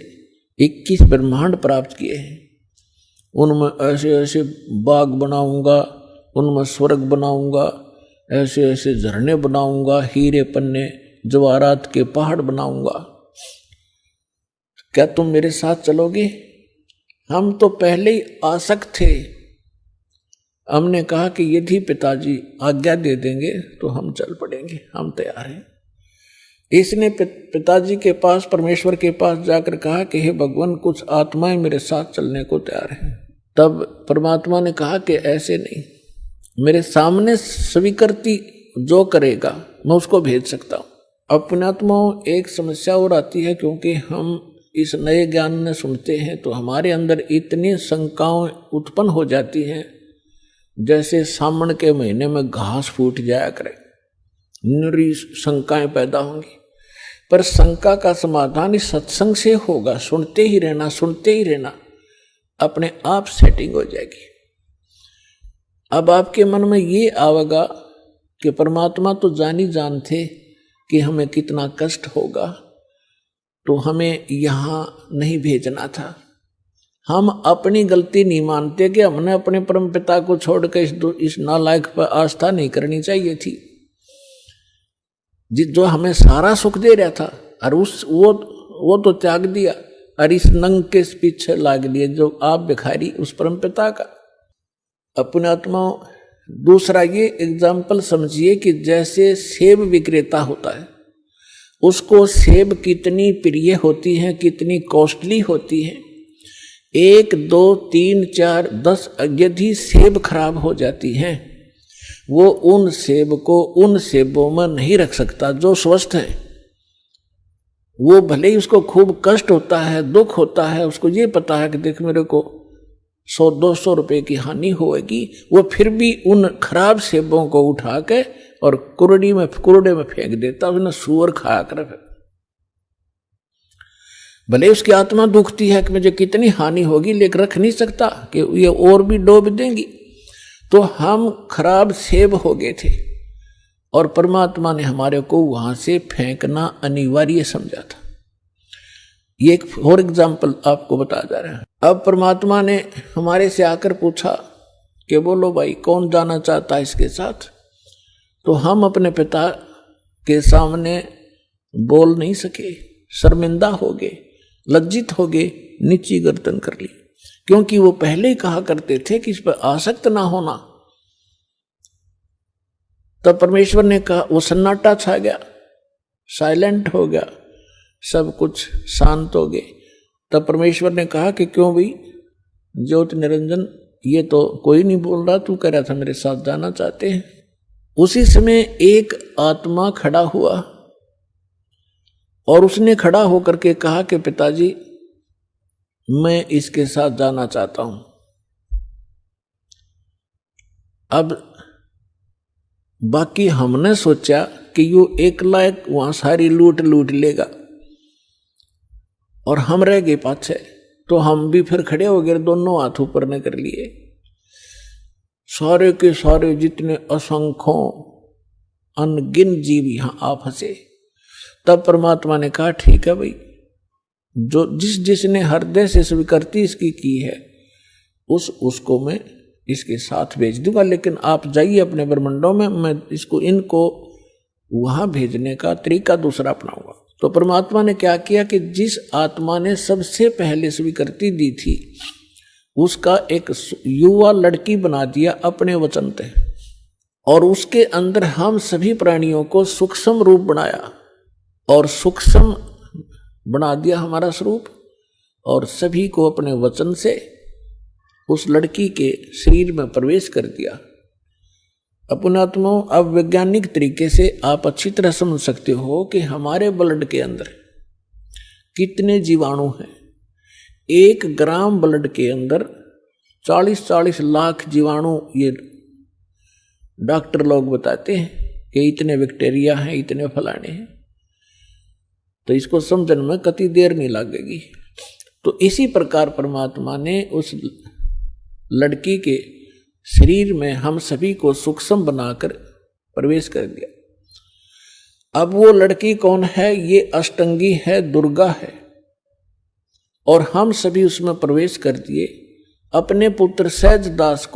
21 ब्रह्मांड प्राप्त किए हैं, उनमें ऐसे ऐसे बाग बनाऊंगा, उनमें स्वर्ग बनाऊंगा, ऐसे ऐसे झरने बनाऊंगा, हीरे पन्ने जवाहरात के पहाड़ बनाऊंगा, क्या तुम मेरे साथ चलोगे। हम तो पहले ही आसक्त थे। हमने कहा कि यदि पिताजी आज्ञा दे देंगे तो हम चल पड़ेंगे, हम तैयार हैं। इसने पिताजी के पास, परमेश्वर के पास जाकर कहा कि हे भगवान, कुछ आत्माएं मेरे साथ चलने को तैयार हैं। तब परमात्मा ने कहा कि ऐसे नहीं, मेरे सामने स्वीकृति जो करेगा मैं उसको भेज सकता हूं। अपनात्माओं, एक समस्या और आती है, क्योंकि हम इस नए ज्ञान में सुनते हैं तो हमारे अंदर इतनी शंकाएं उत्पन्न हो जाती हैं, जैसे सावन के महीने में घास फूट जाया करे, निरी शंकाएं पैदा होंगी। पर शंका का समाधान इस सत्संग से होगा, सुनते ही रहना, सुनते ही रहना, अपने आप सेटिंग हो जाएगी। अब आपके मन में ये आवेगा कि परमात्मा तो जानी जान थे कि हमें कितना कष्ट होगा, तो हमें यहां नहीं भेजना था। हम अपनी गलती नहीं मानते कि हमने अपने परम पिता को छोड़कर इस नालायक पर आस्था नहीं करनी चाहिए थी, जो हमें सारा सुख दे रहा था, और वो तो त्याग दिया और इस नंग के पीछे लाग लिए जो आप भिखारी उस परम पिता का। अपने आत्माओं, दूसरा ये एग्जाम्पल समझिए कि जैसे सेब विक्रेता होता है, उसको सेब कितनी प्रिय होती है, कितनी कॉस्टली होती है। 1, 2, 3, 4, 10 यदि सेब खराब हो जाती हैं, वो उन सेब को उन सेबों में नहीं रख सकता जो स्वस्थ है। वो भले ही उसको खूब कष्ट होता है, दुख होता है, उसको ये पता है कि देख मेरे को 100-200 रुपए की हानि होगी, वो फिर भी उन खराब सेबों को उठा के और कूड़े में फेंक देता, उसने सूअर खाया कर। भले उसकी आत्मा दुखती है कि मुझे कितनी हानि होगी, लेकिन रख नहीं सकता कि ये और भी डूब देंगी। तो हम खराब सेब हो गए थे और परमात्मा ने हमारे को वहां से फेंकना अनिवार्य समझा था। ये एक और एग्जाम्पल आपको बता जा रहा है। अब परमात्मा ने हमारे से आकर पूछा कि बोलो भाई कौन जाना चाहता है इसके साथ। तो हम अपने पिता के सामने बोल नहीं सके, शर्मिंदा हो गए, लज्जित हो गए, नीची गर्दन कर ली, क्योंकि वो पहले ही कहा करते थे कि इस पर आसक्त ना होना। तब परमेश्वर ने कहा, वो सन्नाटा छा गया, साइलेंट हो गया, सब कुछ शांत हो गए। तब परमेश्वर ने कहा कि क्यों भाई ज्योति निरंजन, ये तो कोई नहीं बोल रहा, तू कह रहा था मेरे साथ जाना चाहते हैं। उसी समय एक आत्मा खड़ा हुआ और उसने खड़ा होकर के कहा कि पिताजी मैं इसके साथ जाना चाहता हूं। अब बाकी हमने सोचा कि यो एकला वहां सारी लूट लेगा और हम रह गए पाछे, तो हम भी फिर खड़े हो गए, दोनों हाथ ऊपर ने कर लिए। सारे के सारे जितने असंख्यों अनगिन जीव यहां आ फंसे। तब परमात्मा ने कहा ठीक है भाई, जो जिसने हृदय से स्वीकृति इसकी की है उसको मैं इसके साथ भेज दूंगा, लेकिन आप जाइए अपने ब्रह्मंडों में, मैं इनको वहां भेजने का तरीका दूसरा अपनाऊंगा। तो परमात्मा ने क्या किया कि जिस आत्मा ने सबसे पहले स्वीकृति दी थी उसका एक युवा लड़की बना दिया अपने वचन पे, और उसके अंदर हम सभी प्राणियों को सूक्ष्म रूप बनाया और सूक्ष्म बना दिया हमारा स्वरूप, और सभी को अपने वचन से उस लड़की के शरीर में प्रवेश कर दिया। अपनात्माओं, अब वैज्ञानिक तरीके से आप अच्छी तरह समझ सकते हो कि हमारे ब्लड के अंदर कितने जीवाणु हैं। 1 ग्राम ब्लड के अंदर 40-40 लाख जीवाणु, ये डॉक्टर लोग बताते हैं कि इतने बैक्टीरिया हैं, इतने फलाने हैं। तो इसको समझने में कति देर नहीं लगेगी। तो इसी प्रकार परमात्मा ने उस लड़की के शरीर में हम सभी को सूक्ष्म बनाकर प्रवेश कर दिया। अब वो लड़की कौन है? ये अष्टंगी है, दुर्गा है, और हम सभी उसमें प्रवेश कर दिए। अपने पुत्र सहज दास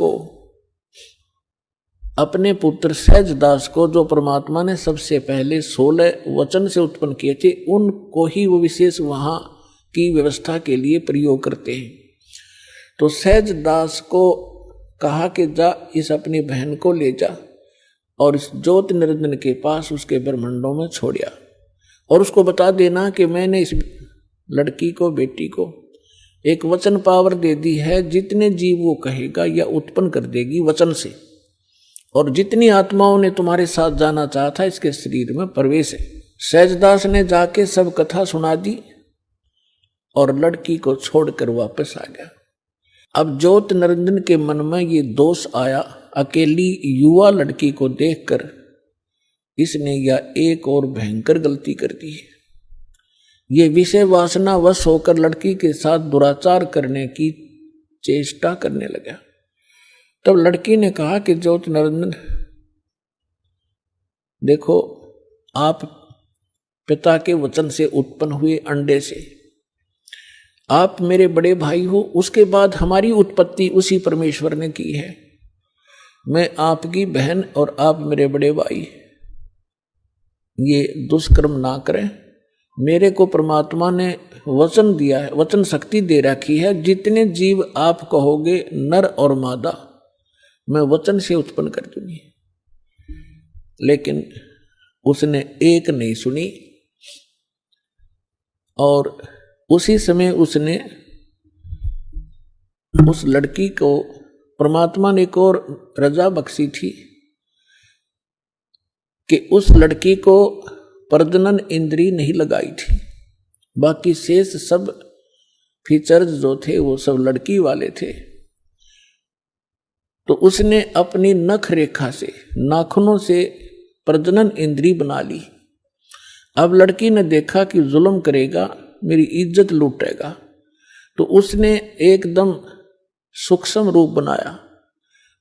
को जो परमात्मा ने सबसे पहले 16 वचन से उत्पन्न किए थे, उनको ही वो विशेष वहां की व्यवस्था के लिए प्रयोग करते हैं। तो सहज दास को कहा कि जा इस अपनी बहन को ले जा और इस ज्योति निरंजन के पास उसके ब्रह्मंडों में छोड़िया, और उसको बता देना कि मैंने इस लड़की को, बेटी को एक वचन पावर दे दी है, जितने जीव वो कहेगा या उत्पन्न कर देगी वचन से, और जितनी आत्माओं ने तुम्हारे साथ जाना चाहा था इसके शरीर में प्रवेश है। सहजदास ने जाके सब कथा सुना दी और लड़की को छोड़कर वापस आ गया। अब ज्योति निरंजन के मन में ये दोष आया, अकेली युवा लड़की को देखकर इसने यह एक और भयंकर गलती कर दी। ये विषय वासना वश होकर लड़की के साथ दुराचार करने की चेष्टा करने लगा। तब लड़की ने कहा कि ज्योति निरंजन, देखो आप पिता के वचन से उत्पन्न हुए अंडे से, आप मेरे बड़े भाई हो, उसके बाद हमारी उत्पत्ति उसी परमेश्वर ने की है। मैं आपकी बहन और आप मेरे बड़े भाई, ये दुष्कर्म ना करें। मेरे को परमात्मा ने वचन दिया है, वचन शक्ति दे रखी है, जितने जीव आप कहोगे नर और मादा, मैं वचन से उत्पन्न कर दूंगी। लेकिन उसने एक नहीं सुनी और उसी समय उसने उस लड़की को, परमात्मा ने एक और रजा बख्शी थी कि उस लड़की को प्रजनन इंद्री नहीं लगाई थी। बाकी शेष सब फीचर्स जो थे वो सब लड़की वाले थे। तो उसने अपनी नख रेखा से, नाखूनों से प्रजनन इंद्री बना ली। अब लड़की ने देखा कि जुल्म करेगा, मेरी इज्जत लूटेगा, तो उसने एकदम सूक्ष्म रूप बनाया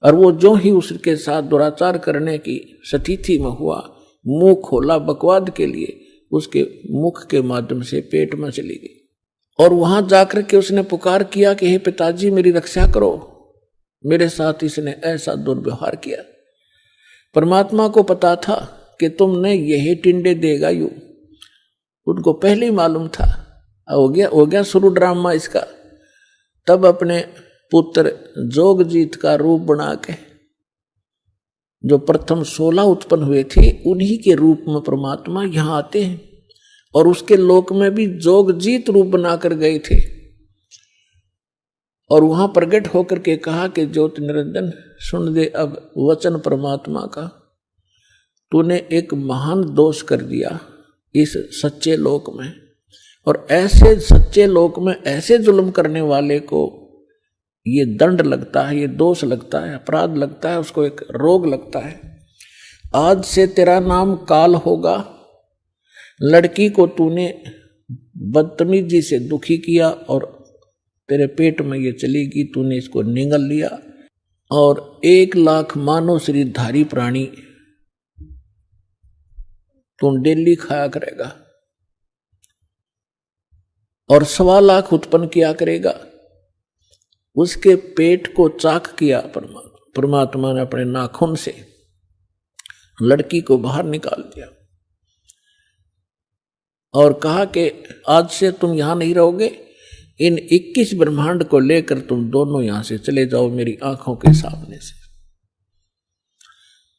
और वो जो ही उसके साथ दुराचार करने की स्थिति में हुआ, मुंह खोला बकवाद के लिए, उसके मुख के माध्यम से पेट में चली गई। और वहां जाकर के उसने पुकार किया कि हे पिताजी मेरी रक्षा करो, मेरे साथ इसने ऐसा दुर्व्यवहार किया। परमात्मा को पता था कि तुमने यही टिंडे देगा यूं, उनको पहले ही मालूम था। हो गया शुरू ड्रामा इसका। तब अपने पुत्र जोगजीत का रूप बना के, जो प्रथम 16 उत्पन्न हुए थे, उन्हीं के रूप में परमात्मा यहां आते हैं और उसके लोक में भी जोगजीत रूप बनाकर गए थे। और वहां प्रकट होकर के कहा कि ज्योति निरंजन सुन दे अब वचन परमात्मा का, तूने एक महान दोष कर दिया इस सच्चे लोक में, और ऐसे सच्चे लोक में ऐसे जुल्म करने वाले को ये दंड लगता है, ये दोष लगता है, अपराध लगता है, उसको एक रोग लगता है। आज से तेरा नाम काल होगा। लड़की को तूने बदतमीजी से दुखी किया और तेरे पेट में ये चलेगी, तूने इसको निगल लिया और 1 लाख मानव शरीरधारी प्राणी तू डेली खाया करेगा और 1.25 लाख उत्पन्न किया करेगा। उसके पेट को चाक किया परमात्मा ने अपने नाखून से, लड़की को बाहर निकाल दिया और कहा कि आज से तुम यहां नहीं रहोगे, इन 21 ब्रह्मांड को लेकर तुम दोनों यहां से चले जाओ मेरी आंखों के सामने से।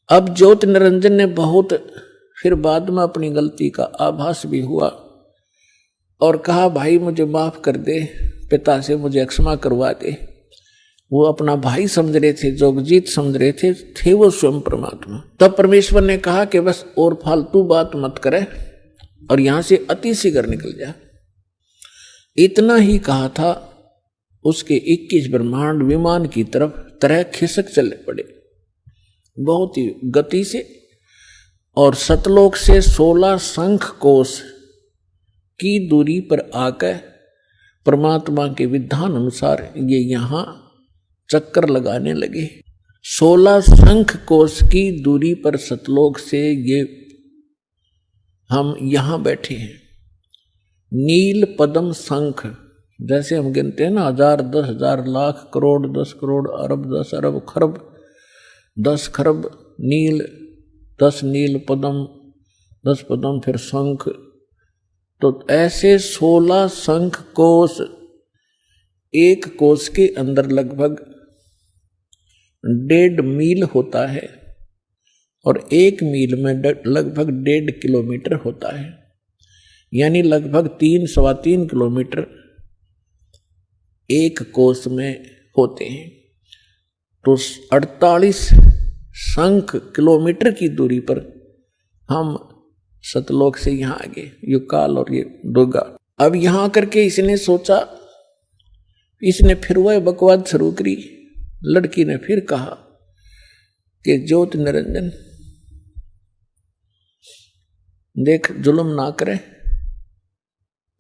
अब ज्योति निरंजन ने बहुत फिर बाद में अपनी गलती का आभास भी हुआ और कहा भाई मुझे माफ कर दे, पिता से मुझे क्षमा करवा दे। वो अपना भाई समझ रहे थे, जोगजीत समझ रहे थे वो स्वयं परमात्मा। तब परमेश्वर ने कहा कि बस और फालतू बात मत करे और यहां से अति शीघ्र निकल जा। इतना ही कहा था, उसके 21 ब्रह्मांड विमान की तरह खिसक चले पड़े बहुत ही गति से, और सतलोक से 16 शंख कोश की दूरी पर आकर परमात्मा के विधान अनुसार ये यहां चक्कर लगाने लगे। 16 शंख कोश की दूरी पर सतलोक से ये हम यहां बैठे हैं। नील पद्म शंख, जैसे हम गिनते हैं ना 1000, 10,000, लाख, करोड़, 10 करोड़, अरब, 10 अरब, खरब, 10 खरब नील, 10 नील पद्म, 10 पद्म फिर शंख। तो ऐसे 16 शंख कोश, एक कोश के अंदर लगभग 1.5 मील होता है और 1 मील में लगभग 1.5 किलोमीटर होता है, यानी लगभग 3-3.25 किलोमीटर एक कोश में होते हैं। तो 48 शंख किलोमीटर की दूरी पर हम सतलोक से यहां आ गए, ये काल और ये दुर्गा। अब यहां करके इसने सोचा, इसने फिर वह बकवाद शुरू करी। लड़की ने फिर कहा कि ज्योति निरंजन देख, जुल्म ना करे,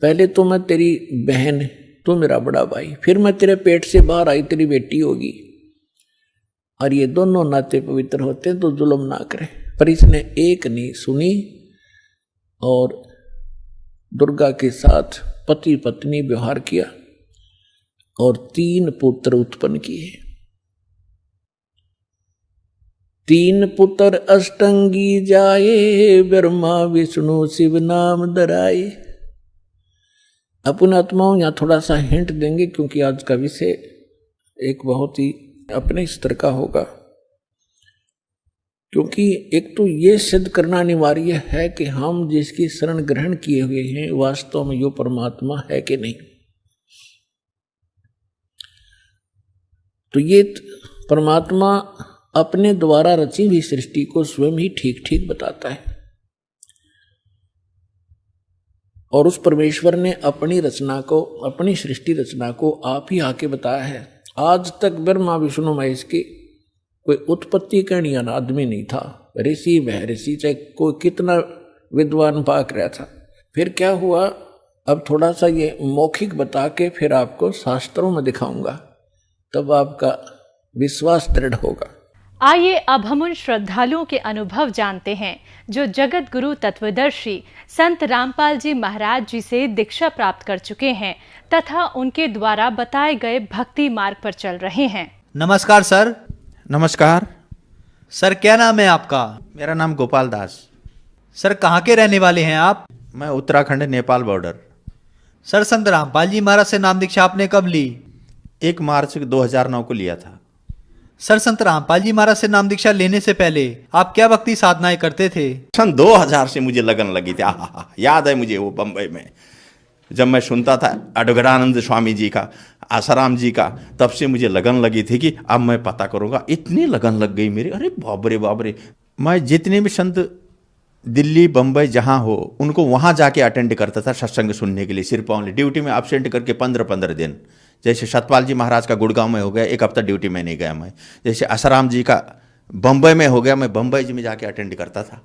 पहले तो मैं तेरी बहन, तू मेरा बड़ा भाई, फिर मैं तेरे पेट से बाहर आई, तेरी बेटी होगी, और ये दोनों नाते पवित्र होते हैं, तो जुल्म ना करे। पर इसने एक नहीं सुनी और दुर्गा के साथ पति पत्नी व्यवहार किया और 3 पुत्र उत्पन्न किए। 3 पुत्र अष्टंगी जाए, ब्रह्मा विष्णु शिव नाम धराए। अपन आत्माओं यहाँ थोड़ा सा हिंट देंगे, क्योंकि आज का विषय एक बहुत ही अपने स्तर का होगा। क्योंकि एक तो ये सिद्ध करना अनिवार्य है कि हम जिसकी शरण ग्रहण किए हुए हैं वास्तव में यो परमात्मा है कि नहीं। तो ये परमात्मा अपने द्वारा रची हुई सृष्टि को स्वयं ही ठीक ठीक बताता है, और उस परमेश्वर ने अपनी रचना को, अपनी सृष्टि रचना को आप ही आके बताया है। आज तक ब्रह्मा विष्णु महेश की कोई उत्पत्ति करने वाला आदमी नहीं था। ऋषि वह ऋषि, चाहे कोई कितना विद्वान पाक रहा था। फिर क्या हुआ, अब थोड़ा सा ये मौखिक बता के फिर आपको शास्त्रों में दिखाऊंगा, तब आपका विश्वास दृढ़ होगा। आइए अब हम उन श्रद्धालुओं के अनुभव जानते हैं जो जगत गुरु तत्वदर्शी संत रामपाल जी महाराज जी से दीक्षा प्राप्त कर चुके हैं तथा उनके द्वारा बताए गए भक्ति मार्ग पर चल रहे हैं। नमस्कार सर। नमस्कार सर, क्या नाम है आपका? मेरा नाम गोपाल दास। सर, कहाँ के रहने वाले हैं आप? मैं उत्तराखंड नेपाल बॉर्डर। सर, संत रामपाल जी महाराज से नाम दीक्षा आपने कब ली? 1 मार्च 2009 को लिया था। सर, संत रामपाल जी महाराज से नाम दीक्षा लेने से पहले आप क्या भक्ति साधनाएं करते थे? सन 2000 से मुझे लगन लगी थी। याद है मुझे वो बम्बई में जब मैं सुनता था अडगड़ानंद स्वामी जी का, आसाराम जी का, तब से मुझे लगन लगी थी कि अब मैं पता करूंगा। इतनी लगन लग गई मेरी, अरे बाबरे बाबरे। मैं जितने भी संत दिल्ली बम्बई जहाँ हो उनको वहाँ जाके अटेंड करता था सत्संग सुनने के लिए, सिर्फ ओनली ड्यूटी में एब्सेंट करके 15-15 दिन। जैसे सतपाल जी महाराज का गुड़गांव में हो गया, 1 हफ्ता ड्यूटी में नहीं गया मैं। जैसे आसाराम जी का बम्बई में हो गया, मैं बम्बई जी में जाके अटेंड करता था।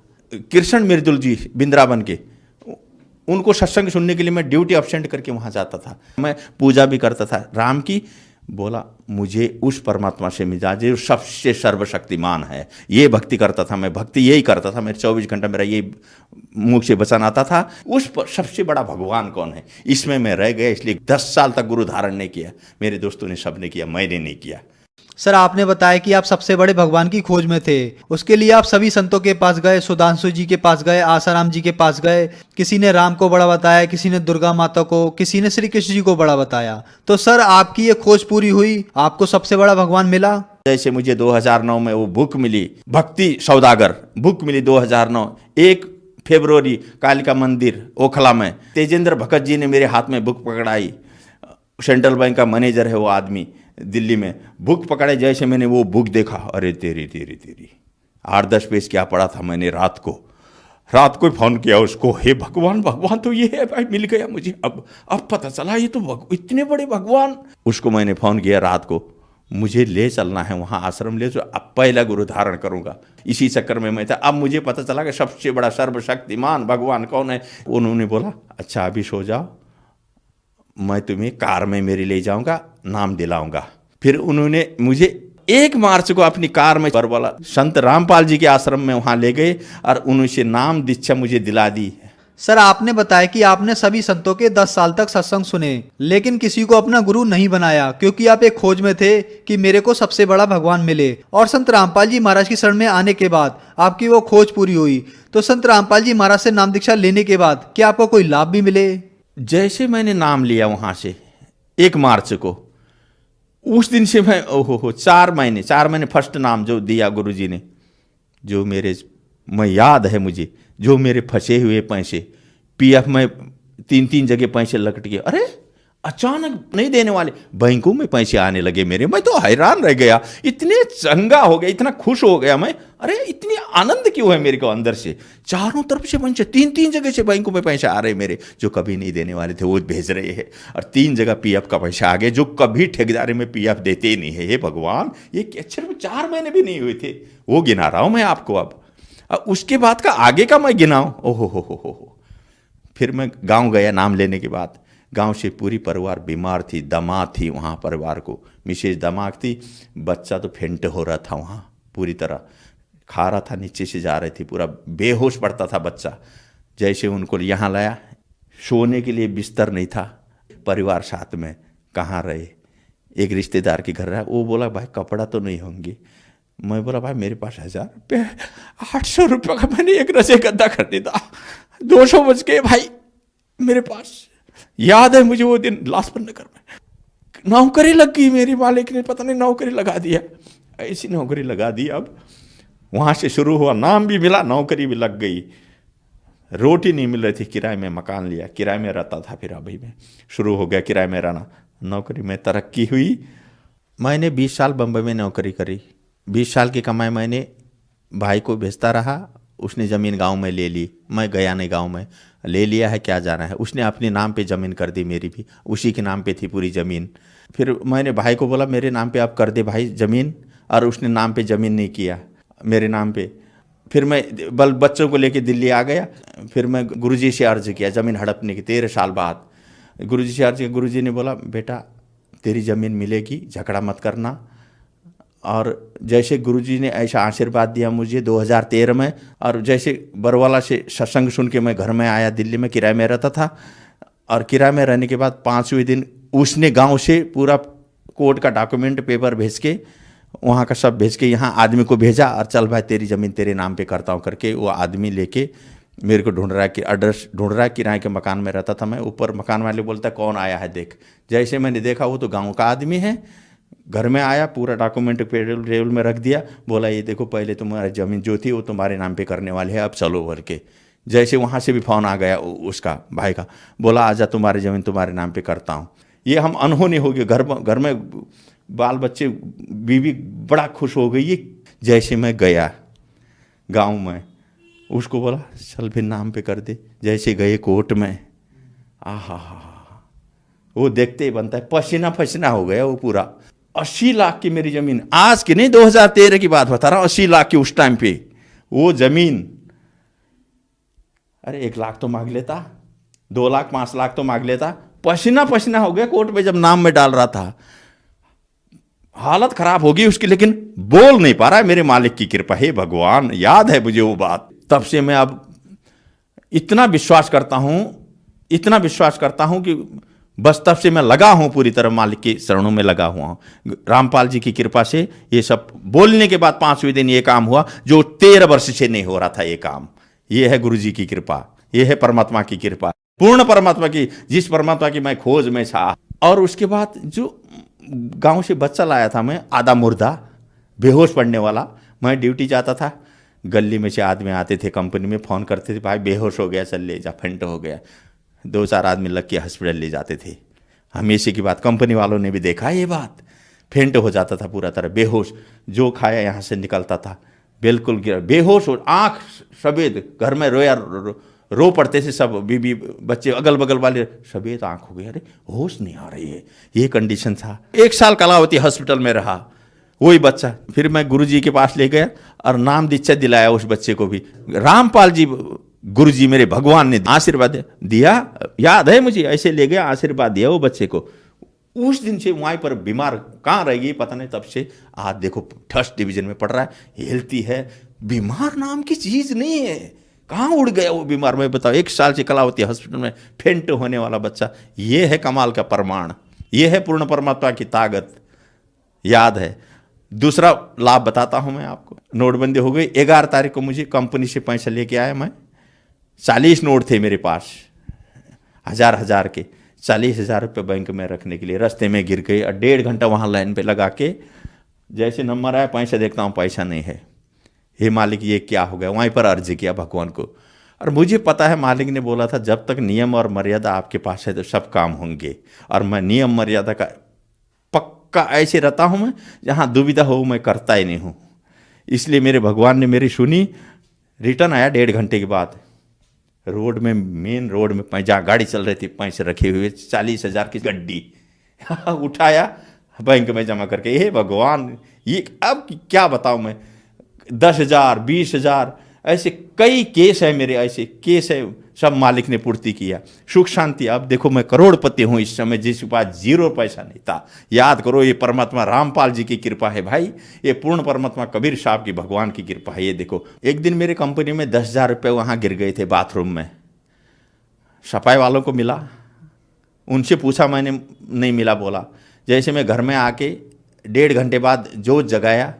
कृष्ण मिर्दुल जी बिंद्रावन के, उनको सत्संग सुनने के लिए मैं ड्यूटी एब्सेंट करके वहाँ जाता था। मैं पूजा भी करता था राम की। बोला मुझे उस परमात्मा से मिला जो सबसे सर्वशक्तिमान है, ये भक्ति करता था मैं। भक्ति यही करता था, मेरे 24 घंटा मेरा यही मुख से वचन आता था। उस पर सबसे बड़ा भगवान कौन है, इसमें मैं रह गया। इसलिए 10 साल तक गुरु धारण नहीं किया। मेरे दोस्तों ने सबने किया, मैंने नहीं किया। सर, आपने बताया कि आप सबसे बड़े भगवान की खोज में थे। उसके लिए आप सभी संतों के पास गए, सुधांशु जी के पास गए, आसाराम जी के पास गए। किसी ने राम को बड़ा बताया, किसी ने दुर्गा माता को, किसी ने श्री कृष्ण जी को बड़ा बताया। तो सर, आपकी ये खोज पूरी हुई, आपको सबसे बड़ा भगवान मिला। जैसे मुझे 2009 में वो बुक मिली, भक्ति सौदागर बुक मिली 2009, 1 फरवरी कालिका मंदिर ओखला में तेजेंद्र भगत जी ने मेरे हाथ में बुक पकड़ाई। सेंट्रल बैंक का मैनेजर है वो आदमी, दिल्ली में। बुक पकड़े, जैसे मैंने वो बुक देखा, अरे तेरी 8-10 पेज क्या पढ़ा था मैंने। रात को फ़ोन किया उसको, हे भगवान, भगवान तो ये है भाई, मिल गया मुझे। अब पता चला ये तो इतने बड़े भगवान। उसको मैंने फ़ोन किया रात को, मुझे ले चलना है वहाँ आश्रम ले, जो अब पहला गुरु धारण करूँगा। इसी चक्कर में मैं था। अब मुझे पता चला कि सबसे बड़ा सर्वशक्तिमान भगवान कौन है। उन्होंने बोला अच्छा अभी सो जाओ, मैं तुम्हें कार में मेरे ले जाऊंगा, नाम दिलाऊंगा। फिर उन्होंने मुझे 1 मार्च को अपनी कार में बरवाला संत रामपाल जी के आश्रम में वहाँ ले गए और उनसे नाम दीक्षा मुझे दिला दी। सर, आपने बताया कि आपने सभी संतों के 10 साल तक सत्संग सुने, लेकिन किसी को अपना गुरु नहीं बनाया, क्योंकि आप एक खोज में थे कि मेरे को सबसे बड़ा भगवान मिले। और संत रामपाल जी महाराज की शरण में आने के बाद आपकी वो खोज पूरी हुई। तो संत रामपाल जी महाराज से नाम दीक्षा लेने के बाद क्या आपको कोई लाभ भी मिले? जैसे मैंने नाम लिया वहाँ से 1 मार्च को, उस दिन से मैं 4 महीने फर्स्ट नाम जो दिया गुरुजी ने, जो मैं याद है मुझे, जो मेरे फंसे हुए पैसे पीएफ में 3 जगह पैसे लटक गए। अरे अचानक नहीं देने वाले, बैंकों में पैसे आने लगे मेरे। मैं तो हैरान रह गया, इतने चंगा हो गया, इतना खुश हो गया मैं। अरे इतनी आनंद क्यों है मेरे को अंदर से। चारों तरफ से पैसे 3 जगह से बैंकों में पैसे आ रहे मेरे, जो कभी नहीं देने वाले थे वो भेज रहे हैं। और 3 जगह पीएफ का पैसा आ गया, जो कभी ठेकेदारी में पीएफ देते ही नहीं है। हे भगवान, ये सिर्फ 4 महीने भी नहीं हुए थे, वो गिना रहा हूँ मैं आपको। अब उसके बाद का आगे का मैं गिनाऊँ, ओहो। फिर मैं गाँव गया नाम लेने के बाद। गांव से पूरी परिवार बीमार थी, दमा थी वहाँ परिवार को, मिसेज दमाग थी, बच्चा तो फेंट हो रहा था वहाँ, पूरी तरह खा रहा था, नीचे से जा रही थी, पूरा बेहोश पड़ता था बच्चा। जैसे उनको यहाँ लाया, सोने के लिए बिस्तर नहीं था, परिवार साथ में कहाँ रहे। एक रिश्तेदार के घर रहा, वो बोला भाई कपड़ा तो नहीं होंगे। मैं बोला भाई मेरे पास 1000 रुपये, 800 रुपये का मैंने एक रसे गद्दा खरीदा, 200 बच गए भाई मेरे पास। याद है मुझे वो दिन लाजपत नगर में नौकरी लग गई मेरी, मालिक ने पता नहीं नौकरी लगा दिया, ऐसी नौकरी लगा दी। अब वहाँ से शुरू हुआ, नाम भी मिला, नौकरी भी लग गई, रोटी नहीं मिल रही थी, किराए में मकान लिया, किराए में रहता था, फिर अभी में शुरू हो गया किराए में रहना, नौकरी में तरक्की हुई। मैंने 20 साल बम्बई में नौकरी करी, 20 साल की कमाई मैंने भाई को भेजता रहा, उसने ज़मीन गांव में ले ली, मैं गया नहीं गांव में, ले लिया है क्या जाना है, उसने अपने नाम पे ज़मीन कर दी, मेरी भी उसी के नाम पे थी पूरी ज़मीन। फिर मैंने भाई को बोला मेरे नाम पे आप कर दे भाई ज़मीन, और उसने नाम पे ज़मीन नहीं किया मेरे नाम पे। फिर मैं बच्चों को लेके दिल्ली आ गया, फिर मैं गुरुजी से अर्ज़ किया ज़मीन हड़पने की, 13 साल बाद गुरुजी से अर्ज़ किया। गुरुजी ने बोला बेटा तेरी ज़मीन मिलेगी, झगड़ा मत करना। और जैसे गुरुजी ने ऐसा आशीर्वाद दिया मुझे 2013 में, और जैसे बरवाला से सत्संग सुन के मैं घर में आया, दिल्ली में किराए में रहता था, और किराए में रहने के बाद 5वें दिन उसने गांव से पूरा कोर्ट का डॉक्यूमेंट पेपर भेज के, वहाँ का सब भेज के यहाँ आदमी को भेजा, और चल भाई तेरी ज़मीन तेरे नाम पे करता हूँ करके वो आदमी लेके मेरे को ढूंढ रहा है कि एड्रेस ढूंढ रहा है। किराए के मकान में रहता था मैं, ऊपर मकान वाले बोलता है कौन आया है देख। जैसे मैंने देखा वो तो गाँव का आदमी है, घर में आया, पूरा डॉक्यूमेंट टेबल में रख दिया, बोला ये देखो पहले तुम्हारी ज़मीन जो थी वो तुम्हारे नाम पे करने वाले हैं, अब चलो बोल के। जैसे वहाँ से भी फ़ोन आ गया उसका भाई का, बोला आजा तुम्हारी ज़मीन तुम्हारे नाम पे करता हूँ। ये हम अनहोनी हो गए, घर में बाल बच्चे बीवी बड़ा खुश हो गई। जैसे मैं गया गांव में, उसको बोला चल फिर नाम पे कर दे। जैसे गए कोर्ट में, आहा वो देखते ही बनता है, पसीना पसीना हो गया वो पूरा। 80 लाख की मेरी ज़मीन, आज की नहीं 2013 की बात बता रहा हूँ, 80 लाख की उस टाइम पे वो ज़मीन। अरे 1 लाख तो मांग लेता, 2 लाख 5 लाख तो मांग लेता। पसीना पसीना हो गया कोर्ट में जब नाम में डाल रहा था, हालत खराब होगी उसकी, लेकिन बोल नहीं पा रहा है। मेरे मालिक की कृपा है, भगवान, याद है मुझे वो बात। तब से मैं अब इतना विश्वास करता हूँ, इतना विश्वास करता हूँ कि बस तब से मैं लगा हूँ पूरी तरह, मालिक के शरणों में लगा हुआ हूँ। रामपाल जी की कृपा से ये सब बोलने के बाद 5वें दिन ये काम हुआ जो 13 वर्ष से नहीं हो रहा था ये काम। ये है गुरु जी की कृपा, ये है परमात्मा की कृपा, पूर्ण परमात्मा की, जिस परमात्मा की मैं खोज में था। और उसके बाद जो गांव से बच्चा लाया था मैं, आधा मुर्दा बेहोश पड़ने वाला, मैं ड्यूटी जाता था, गली में से आदमी आते थे, कंपनी में फ़ोन करते थे, भाई बेहोश हो गया, चल ले जा, फेंट हो गया। 2-4 आदमी लग के हॉस्पिटल ले जाते थे। हमेशा की बात, कंपनी वालों ने भी देखा ये बात, फेंट हो जाता था पूरा तरह बेहोश, जो खाया यहाँ से निकलता था, बिल्कुल गिरा बेहोश हो, आँख सफ़ेद, घर में रो पड़ते थे सब, बीबी बच्चे अगल बगल वाले, सफ़ेद आँख हो गई, अरे होश नहीं आ रही है, ये कंडीशन था। 1 साल कलावती हॉस्पिटल में रहा वही बच्चा। फिर मैं गुरुजी के पास ले गया और नाम दीक्षा दिलाया उस बच्चे को भी। रामपाल जी गुरुजी मेरे भगवान ने आशीर्वाद दिया, याद है मुझे, ऐसे ले गया, आशीर्वाद दिया वो बच्चे को। उस दिन से वहीं पर बीमार कहाँ रह गई पता नहीं, तब से आज देखो 1st डिवीजन में पढ़ रहा है, हेल्थी है। बीमार नाम की चीज़ नहीं है, कहाँ उड़ गया वो बीमार, मैं बताओ। 1 साल से कलावती हॉस्पिटल में फेंट होने वाला बच्चा, ये है कमाल का प्रमाण, ये है पूर्ण परमात्मा की ताकत, याद है। दूसरा लाभ बताता हूं मैं आपको। नोटबंदी हो गई, 11 तारीख को मुझे कंपनी से पैसा लेके आया मैं, 40 नोट थे मेरे पास, 1000 के, 40,000 रुपये बैंक में रखने के लिए। रास्ते में गिर गए और 1.5 घंटा वहाँ लाइन पे लगा के, जैसे नंबर आया पैसा देखता हूँ पैसा नहीं है, हे मालिक ये क्या हो गया। वहीं पर अर्ज किया भगवान को, और मुझे पता है मालिक ने बोला था जब तक नियम और मर्यादा आपके पास है तो सब काम होंगे। और मैं नियम मर्यादा का पक्का ऐसे रहता हूँ, मैं जहाँ दुविधा हो मैं करता ही नहीं हूँ। इसलिए मेरे भगवान ने मेरी सुनी। रिटर्न आया 1.5 घंटे के बाद, रोड में, मेन रोड में, जहाँ गाड़ी चल रही थी, पैसे रखे हुए 40,000 की गड्डी उठाया, बैंक में जमा करके। हे भगवान, ये अब क्या बताऊँ मैं, 10,000 20,000 ऐसे कई केस है मेरे, ऐसे केस है, सब मालिक ने पूर्ति किया। सुख शांति। अब देखो मैं करोड़पति हूँ इस समय, जिसके पास 0 पैसा नहीं था। याद करो ये परमात्मा रामपाल जी की कृपा है भाई, ये पूर्ण परमात्मा कबीर साहब की, भगवान की कृपा है। ये देखो, एक दिन मेरे कंपनी में 10,000 रुपये वहाँ गिर गए थे बाथरूम में, सफाई वालों को मिला, उनसे पूछा मैंने, नहीं मिला। बोला जैसे मैं घर में आके 1.5 घंटे बाद जो जगाया,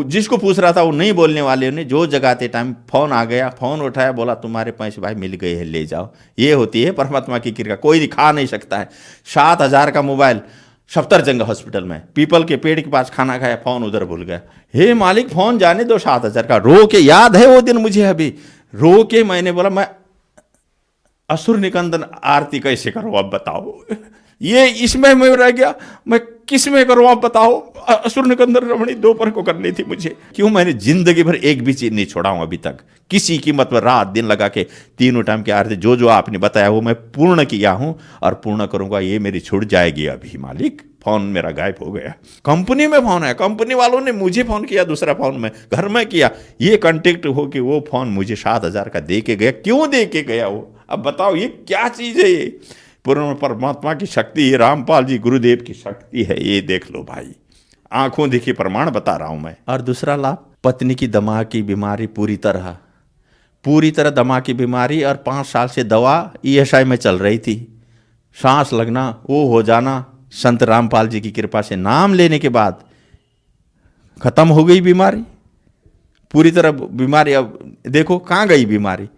जिसको पूछ रहा था वो नहीं बोलने वाले ने, जो जगाते टाइम फ़ोन आ गया, फ़ोन उठाया, बोला तुम्हारे पैसे भाई मिल गए हैं, ले जाओ। ये होती है परमात्मा की कृपा, कोई दिखा नहीं सकता है। 7,000 का मोबाइल सफदरजंग हॉस्पिटल में, पीपल के पेड़ के पास खाना खाया, फोन उधर भूल गया। हे मालिक फोन जाने दो 7,000 का। रो के, याद है वो दिन मुझे अभी, रो के मैंने बोला मैं असुर निकंदन आरती कैसे करूं अब बताओ। ये इसमें मैं रह गया, मैं किस में करूं आप बताओ। असुर निकंदन रमणी दोपहर को करनी थी मुझे। क्यों, मैंने जिंदगी भर एक भी चीज नहीं छोड़ा हूं अभी तक, किसी कीमत पर रात दिन लगा के तीनों टाइम की आरती जो जो आपने बताया वो मैं पूर्ण किया हूं और पूर्ण करूंगा। ये मेरी छूट जाएगी अभी मालिक। फोन मेरा गायब हो गया। कंपनी में फोन है, कंपनी वालों ने मुझे फोन किया, दूसरा फोन में घर में किया, ये कांटेक्ट हो कि वो फोन मुझे 7,000 का दे के गया। क्यों दे के गया वो, अब बताओ ये क्या चीज है। ये पूर्ण परमात्मा की शक्ति, ये रामपाल जी गुरुदेव की शक्ति है, ये देख लो भाई, आंखों देखी प्रमाण बता रहा हूं मैं। और दूसरा लाभ, पत्नी की दमा की बीमारी पूरी तरह दमा की बीमारी, और 5 साल से दवा ESI में चल रही थी, सांस लगना वो हो जाना, संत रामपाल जी की कृपा से नाम लेने के बाद खत्म हो गई बीमारी पूरी तरह। बीमारी अब देखो कहाँ गई बीमारी।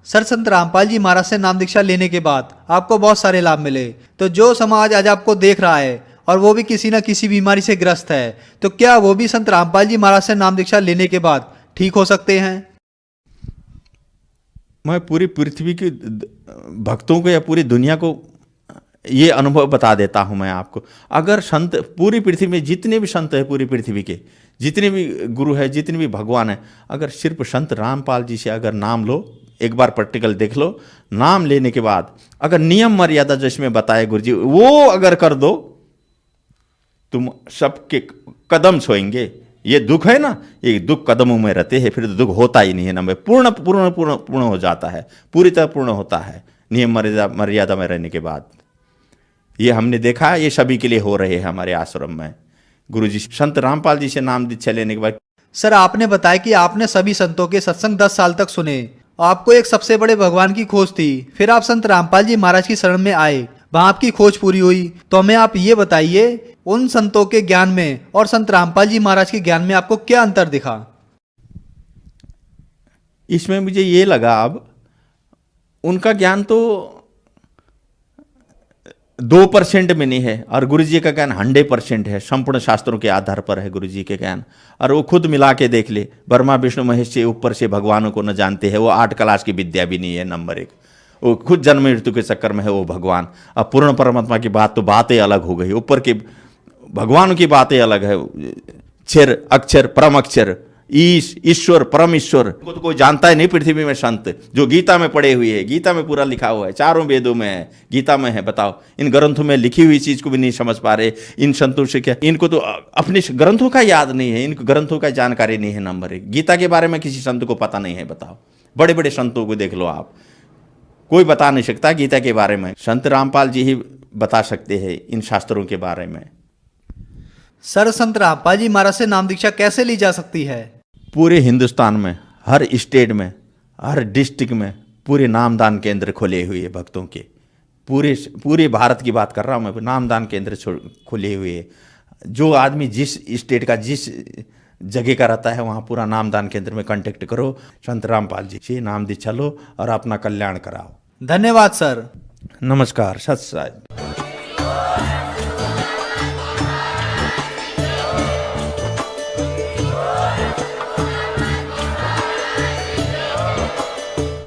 सर, संत रामपाल जी महाराज से नाम दीक्षा लेने के बाद आपको बहुत सारे लाभ मिले, तो जो समाज आज आपको देख रहा है और वो भी किसी न किसी बीमारी से ग्रस्त है, तो क्या वो भी संत रामपाल जी महाराज से नाम दीक्षा लेने के बाद ठीक हो सकते हैं? मैं पूरी पृथ्वी के भक्तों को या पूरी दुनिया को ये अनुभव बता देता हूं मैं आपको। अगर संत पूरी पृथ्वी में जितने भी संत है, पूरी पृथ्वी के जितने भी गुरु है, जितने भी भगवान है, अगर सिर्फ संत रामपाल जी से अगर नाम लो, एक बार प्रैक्टिकल देख लो, नाम लेने के बाद अगर नियम मर्यादा जिसमें बताए गुरु जी वो अगर कर दो, तुम सबके कदम छोएंगे। ये दुख है ना, ये दुख कदमों में रहते हैं, फिर तो दुख होता ही नहीं है ना, पूर्ण पूर्ण पूर्ण पूर्ण हो जाता है, पूरी तरह पूर्ण होता है नियम मर्यादा में रहने के बाद। ये हमने देखा, ये सभी के लिए हो रहे हैं हमारे आश्रम में। गुरुजी संत रामपाल जी से नाम दीक्षा लेने के बाद। सर, आपने बताया कि आपने सभी संतों के सत्संग 10 साल तक सुने, आपको एक सबसे बड़े भगवान की खोज थी, फिर आप संत रामपाल जी महाराज की शरण में आए, वहां आपकी खोज पूरी हुई। तो हमें आप ये बताइए, उन संतों के ज्ञान में और संत रामपाल जी महाराज के ज्ञान में आपको क्या अंतर दिखा? इसमें मुझे ये लगा, अब उनका ज्ञान तो 2% में नहीं है और गुरुजी का ज्ञान 100% है, संपूर्ण शास्त्रों के आधार पर है गुरुजी के ज्ञान। और वो खुद मिला के देख ले, ब्रह्मा विष्णु महेश से ऊपर से भगवानों को न जानते हैं, वो 8 क्लास की विद्या भी नहीं है, नंबर 1। वो खुद जन्म मृत्यु के चक्कर में है वो भगवान। अब पूर्ण परमात्मा की बात तो बातें अलग हो गई, ऊपर के भगवान की बातें अलग है, क्षर अक्षर परम अक्षर, ईश्वर परम ईश्वर को तो कोई जानता है नहीं पृथ्वी में। संत जो गीता में पढ़े हुए है, गीता में पूरा लिखा हुआ है, 4 वेदों में है, गीता में है, बताओ इन ग्रंथों में लिखी हुई चीज को भी नहीं समझ पा रहे। इन संतों से क्या, इनको तो अपने ग्रंथों का याद नहीं है, इनको ग्रंथों का जानकारी नहीं है, नंबर 1। गीता के बारे में किसी संत को पता नहीं है, बताओ। बड़े बड़े संतों को देख लो आप, कोई बता नहीं सकता गीता के बारे में, संत रामपाल जी ही बता सकते हैं इन शास्त्रों के बारे में। सर, संत रामपाल जी महाराज से नाम दीक्षा कैसे ली जा सकती है? पूरे हिंदुस्तान में, हर स्टेट में, हर डिस्ट्रिक्ट में पूरे नामदान केंद्र खुले हुए हैं भक्तों के। पूरे भारत की बात कर रहा हूँ मैं, नामदान केंद्र खुले हुए हैं। जो आदमी जिस स्टेट का जिस जगह का रहता है वहाँ पूरा नामदान केंद्र में कांटेक्ट करो, संत रामपाल जी से नाम दीक्षा लो और अपना कल्याण कराओ। धन्यवाद सर। नमस्कार, सत श्री अकाल।